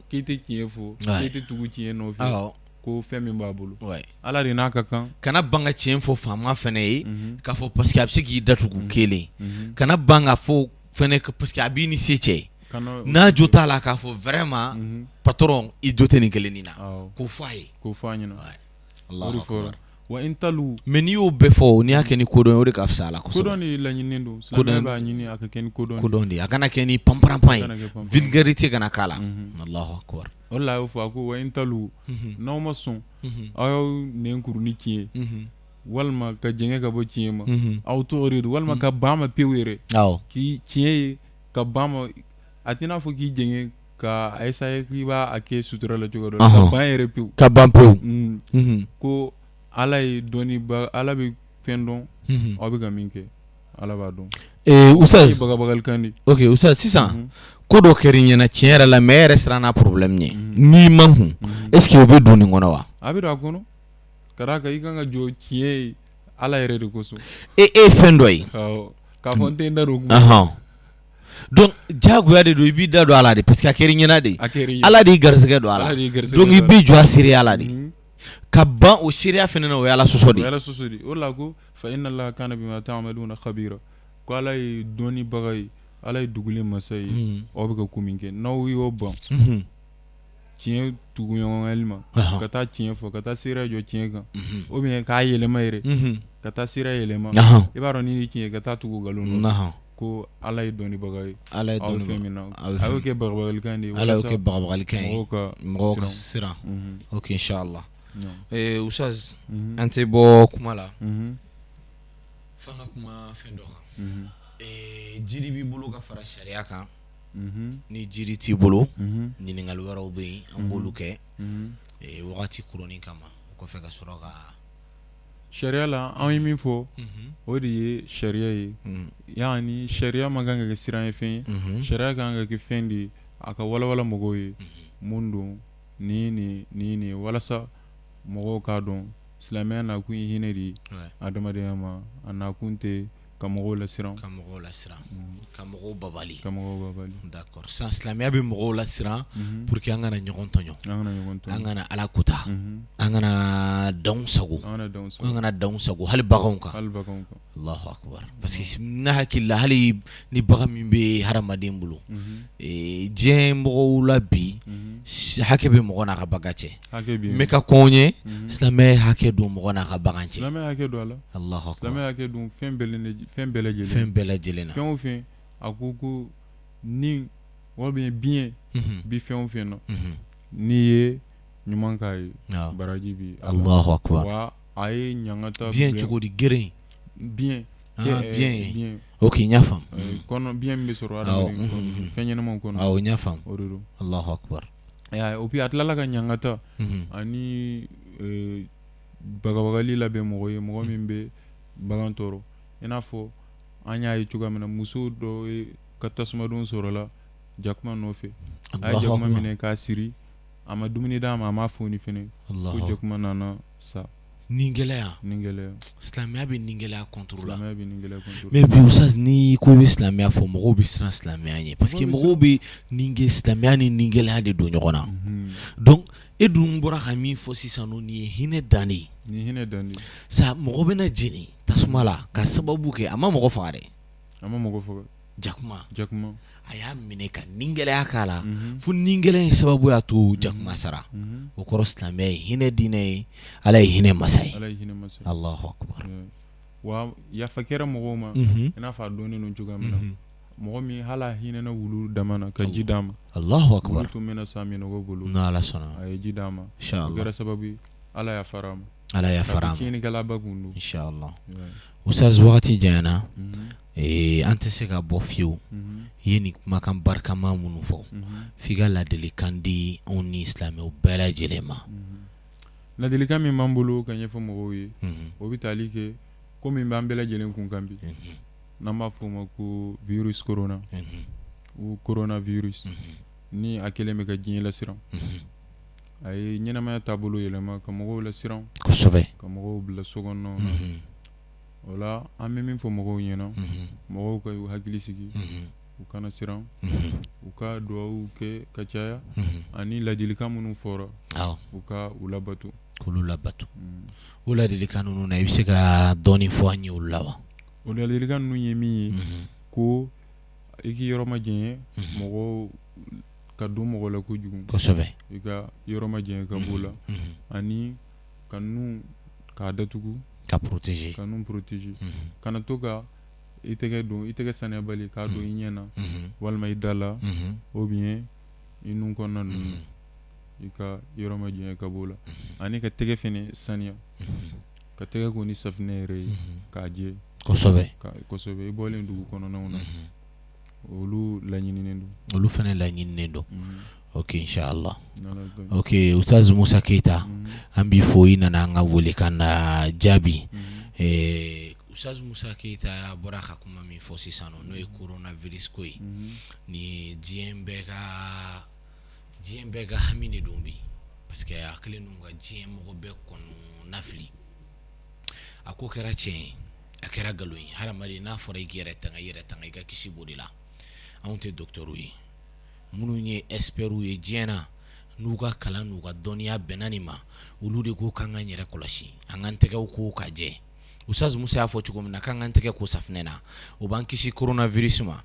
k'i tɛ tiɲɛ fɔ k'i tɛ tugu tiɲɛ nɔfɛ ko fɛn min b'a bolo ala de n'a ka kan kana ban ka tiɲɛ fɔ faama fana ye k'a fɔ parce que a bɛ se k'i datugu kelen kana ban ka fɔ fana parce que a b'i ni se cɛ n'a jo t'a la k'a fɔ vraiment patron i jo tɛ nin kelen nin na k'o fɔ a ye k'o fɔ a ɲɛna Allahu akbar wa intalu mais ni y'o bɛɛ fɔ n'i y'a kɛ ni kodɔn ye o de ka fisa a la kosɛbɛ kodɔn de laɲininen don silamɛya b'a ɲini a ka kɛ ni kodɔn de a kana kɛ ni panparanpan ye vulgarité kana k'a la Allahu akbar o de la a y'o fɔ a ko wa intalu n'aw ma sɔn aw y'aw nɛn kuru ni tiɲɛ walima ka jɛngɛ ka bɔ tiɲɛ ma aw tɔgɔ de don walima ka ban ma pewu yɛrɛ k'i tiɲɛ ye ka ban ma a t'i n'a fɔ k'i jɛngɛ ka essayer k'i b'a kɛ sutura la cogo dɔ la ka ban yɛrɛ pewu ka ban pewu ko ala ye dɔnniba ala bɛ fɛn dɔn aw bɛ ka min kɛ ala b'a dɔn Oustaz bagabagalikan de ok Oustaz sisan ko dɔ kɛra i ɲɛna tiɲɛ yɛrɛ la mais e yɛrɛ siranna problème ɲɛ n'i ma kun est ce que o bɛ don nin kɔnɔ wa a bɛ don a kɔnɔ ka d'a kan i kan ka jɔ tiɲɛ ye ala yɛrɛ de kosɔn e ye fɛn dɔ ye k'a fɔ n tɛ n da don o donc diyagoya de don i b'i da don a la de parce que a kɛra i ɲɛna de ala de y'i garisɛgɛ don a la donc i b'i jɔ a seereya la de ka ban o seereya fɛnɛ na o ye ala sɔsɔ de o ye ala sɔsɔ de o de la ko fa inna allaha kana bima ta'maluna khabira ko ala ye dɔnnibaga ye ala ye dugulen masa ye aw bɛ ka ko min kɛ n'aw y'o ban tiɲɛ tuguɲɔgɔnyali ma ka taa tiɲɛ fɔ ka taa seereya jɔ tiɲɛ kan ou bien k'a yɛlɛma yɛrɛ ka taa seereya yɛlɛma i b'a dɔn ni ye tiɲɛ ka taa tugu nkalon na ko ala ye dɔnnibaga ye ala ye fɛn min na a y'o kɛ bagabagalikan de ye ala y'o kɛ bagabagalikan ye mɔgɔw ka siran ok inshallah Oustaz an tɛ bɔ kuma la f'an ka kuma fɛn dɔ kan jiri b'i bolo ka fara sariya kan ni jiri t'i bolo ɲininkali wɛrɛw bɛ yen an b'olu kɛ wagati kurunin kama o kɔfɛ ka sɔrɔ ka sariya la an ye min fɔ o de ye sariya ye yani sariya ma kan ka kɛ siran ye fɛn ye sariya kan ka kɛ fɛn de ye a ka walawala mɔgɔw ye mun don ni walasa mɔgɔw k'a dɔn silamɛya nakun ye hinɛ de ye adamadenya ma a nakun tɛ ka mɔgɔw lasiran ka mɔgɔw babali d'accord sisan silamɛya bɛ mɔgɔw lasiran pour que an kana ɲɔgɔn tɔɲɔ an kana ala kota an kana danw sago an kana danw sago hali baganw kan Allahu akbar parce que ne hakili la hali ni bagan min bɛ hadamaden bolo diɲɛ mɔgɔw la bi hakɛ bɛ mɔgɔ n'a ka bagan cɛ n bɛ ka kɔn ye silamɛya ye hakɛ don mɔgɔ n'a ka bagan cɛ silamɛya hakɛ don a la Allahu akbar silamɛya hakɛ don fɛn bɛɛ lajɛlen na fɛn o fɛn a ko ni walima biɲɛ bi fɛn o fɛn na n'i ye ɲuman k'a ye baraji bi Allahu akbar wa a ye ɲangata biɲɛ cogo di geren biɲɛ ok n y'a faamu kɔnɔ biɲɛ min bɛ sɔrɔ adamaden kɔnɔ fɛn ɲɛnamaw kɔnɔ awɔ n y'a faamu o de don Allahu akbar o puis a tilala ka ɲangata ani bagabagali labɛn mɔgɔ ye mɔgɔ min bɛ bagan tɔɔrɔ i n'a fɔ an y'a ye cogoya min na muso dɔ ye ka tasumadon sɔrɔla jakuma nɔfɛ a ye jakuma minɛ k'a siri a ma dumuni d'a ma a m'a foni fɛnɛ ko jakuma nana sa ni gɛlɛya silamɛya bɛ ni gɛlɛya contrôle la mais bi Oustaz ni ko bɛ silamɛya fɔ mɔgɔw bɛ siran silamɛya ɲɛ parce que mɔgɔw bɛ silamɛya ni gɛlɛya de don ɲɔgɔn na donc e dun bɔra ka min fɔ sisan nin ye hinɛ dan de ye sa mɔgɔ bɛna jeni tasuma la ka sababu kɛ a ma mɔgɔ faga dɛ jakuma a y'a minɛ ka ni gɛlɛya k'a la fo ni gɛlɛya in sababu y'a to jakuma sara o kɔrɔ silamɛya ye hinɛ diinɛ ye ala ye hinɛ masa ye Allahu akbar wa yafa kɛra mɔgɔw ma i n'a fɔ a dɔnnen don cogoya min na mɔgɔ min hala hinɛna wulu dama na ka ji d'a ma Allahu akbar wulu tun bɛna sa minɔgɔ bolo n'ala sɔnna a ye ji d'a ma inshallah o kɛra sababu ye ala y'a fara ma tiɲɛnikɛlaba kun don inshallah Oustaz wagati janyana an tɛ se ka bɔ fiyewu i ye nin kumakan barikama minnu fɔ f'i ka ladilikan di anw ni silamɛw bɛɛ lajɛlen ma ladilikan min b'an bolo ka ɲɛfɔ mɔgɔw ye o bɛ tali kɛ ko min b'an bɛɛ lajɛlen kun kan bi n'an b'a fɔ o ma ko virus corona ou coronavirus ni a kelen bɛ ka diɲɛ lasiran a ye ɲɛnamaya taabolo yɛlɛma ka mɔgɔw lasiran kosɛbɛ ka mɔgɔw bila sokɔnɔnaw na o la an bɛ min fɔ mɔgɔw ɲɛna mɔgɔw ka u hakili sigi u kana siran u ka duwawu kɛ ka caya ani ladilikan minnu fɔra u ka u labato k'olu labato o ladilikan ninnu na i bɛ se ka dɔɔnin fɔ an ye olu la wa o ladilikan ninnu ye min ye ko i k'i yɔrɔ ma jɛɲɛ mɔgɔw ka don mɔgɔ la kojugu kosɛbɛ i ka yɔrɔ ma jɛɲɛ ka b'o la ani ka nun k'a datugu ka protéger ka nun protéger kana to ka i tɛgɛ saniyabali k'a don i ɲɛ na walima i da la ou bien i nun kɔnɔna ninnu i ka yɔrɔ ma janya ka b'o la ani ka tɛgɛ fɛnɛ saniya ka tɛgɛ ko ni safinɛ yɛrɛ ye k'a jɛ kosɛbɛ i bɔlen dugu kɔnɔnaw na olu laɲininen don olu fɛnɛ laɲininen don ok inshallah ok Ustaz Musa Keita an b'i fo i nana an ka wele kan na jaabi Ustaz Musa Keita bɔra ka kuma min fɔ sisan n'o ye coronavirus ko ye ni diɲɛ bɛɛ ka hami de don bi parce que a kelen don ka diɲɛ mɔgɔ bɛɛ kɔnɔ nafili a ko kɛra tiɲɛ ye a kɛra nkalon ye hadamaden n'a fɔra i k'i yɛrɛ tanga i ka kisi b'o de la anw tɛ docteur ye minnu ye experts ye diɲɛ na n'u ka kalan n'u ka dɔnniya bɛnna nin ma olu de ko k'an k'an yɛrɛ kɔlɔsi an k'an tɛgɛw ko ka jɛ Ustaz Musa y'a fɔ cogo min na k'an k'an tɛgɛ ko safinɛ na o b'an kisi coronavirus ma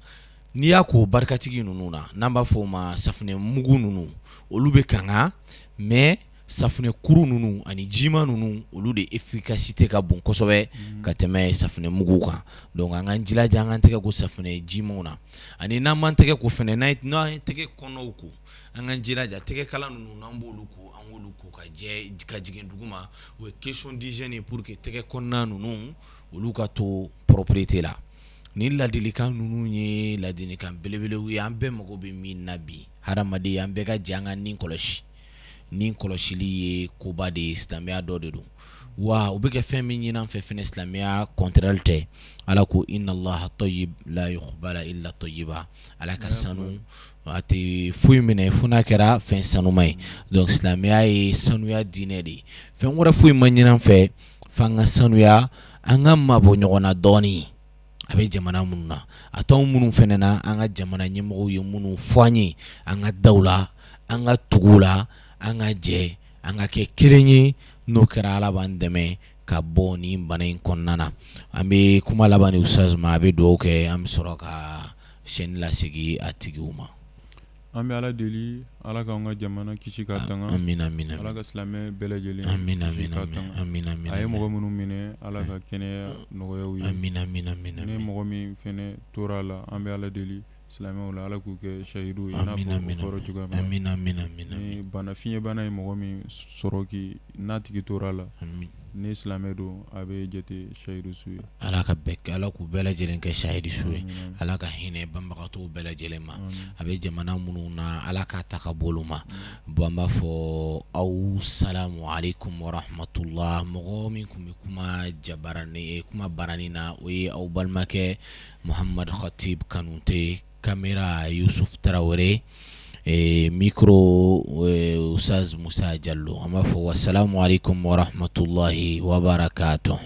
n'i y'a ko barikatigi ninnu na n'an b'a fɔ o ma safinɛ mugu ninnu olu bɛ kanga mais safinɛ kuru ninnu ani jima ninnu olu de efficacité ka bon kosɛbɛ ka tɛmɛ safinɛ mugu kan donc an k'an jilaja an k'an tɛgɛ ko safinɛ jimaw na ani n'an m'an tɛgɛ ko fɛnɛ n'an ye tɛgɛ kɔnɔw ko an k'an jilaja tɛgɛ kala ninnu n'an b'olu ko an k'olu ko ka jigin duguma o ye question d'hygiène pour que tɛgɛ kɔnɔna ninnu olu ka to propriété la ni ladilikan ninnu ye ladilikan belebelew ye an bɛɛ mago bɛ min na bi hadamaden an bɛɛ ka jɛ an ka nin kɔlɔsi nin kɔlɔsili ye koba de ye silamɛya dɔ de don wa u bɛ kɛ fɛn min ɲini an fɛ fɛnɛ silamɛya contraire tɛ ala ko inna allaha tayyib la yuqbala illa tayyiba ala ka sanu a tɛ foyi minɛ fo n'a kɛra fɛn sanuma ye donc silamɛya ye sanuya diinɛ de ye fɛn wɛrɛ foyi ma ɲini an fɛ f'an ka sanuya an ka mabɔ ɲɔgɔn na dɔɔni a bɛ jamana minnu na a t'anw minnu fɛnɛ na an ka jamana ɲɛmɔgɔw ye minnu fɔ an ye an ka daw la an ka tuguw la an ka jɛ an ka kɛ kelen ye n'o kɛra ala b'an dɛmɛ ka bɔ nin bana in kɔnɔna na an bɛ kuma laban ni Ustaz ma a bɛ dugawu kɛ an bɛ sɔrɔ ka chaîne lasegin a tigiw ma an bɛ ala deli ala k'an ka jamana kisi ka tanga amina ala ka silamɛ bɛɛ lajɛlen amina a ye mɔgɔ minnu minɛ ala ka kɛnɛya nɔgɔyaw ye amina ni mɔgɔ min fɛnɛ tora a la an bɛ ala deli silamɛw la ala k'u kɛ shahidu ye n'a fɔ fɔra cogoya min na ni bana fiɲɛbana ye mɔgɔ min sɔrɔ n'a tigi tora a la ni silamɛ don a bɛ jate shahidu su ye ala k'u bɛɛ lajɛlen kɛ shahidi su ye ala ka hinɛ banbagatɔw bɛɛ lajɛlen ma a bɛ jamana minnu na ala k'a ta ka bɔ olu ma bon an b'a fɔ aw salamu alaikum wa rahmatullah mɔgɔ min tun bɛ kuma barani na o ye aw balimakɛ Muhamad Khatib Kanute caméra Yusuf Traoré micro Ustaz Musa Jallo an b'a fɔ wassalamu alaikum wa rahmatullahi wa barakatuh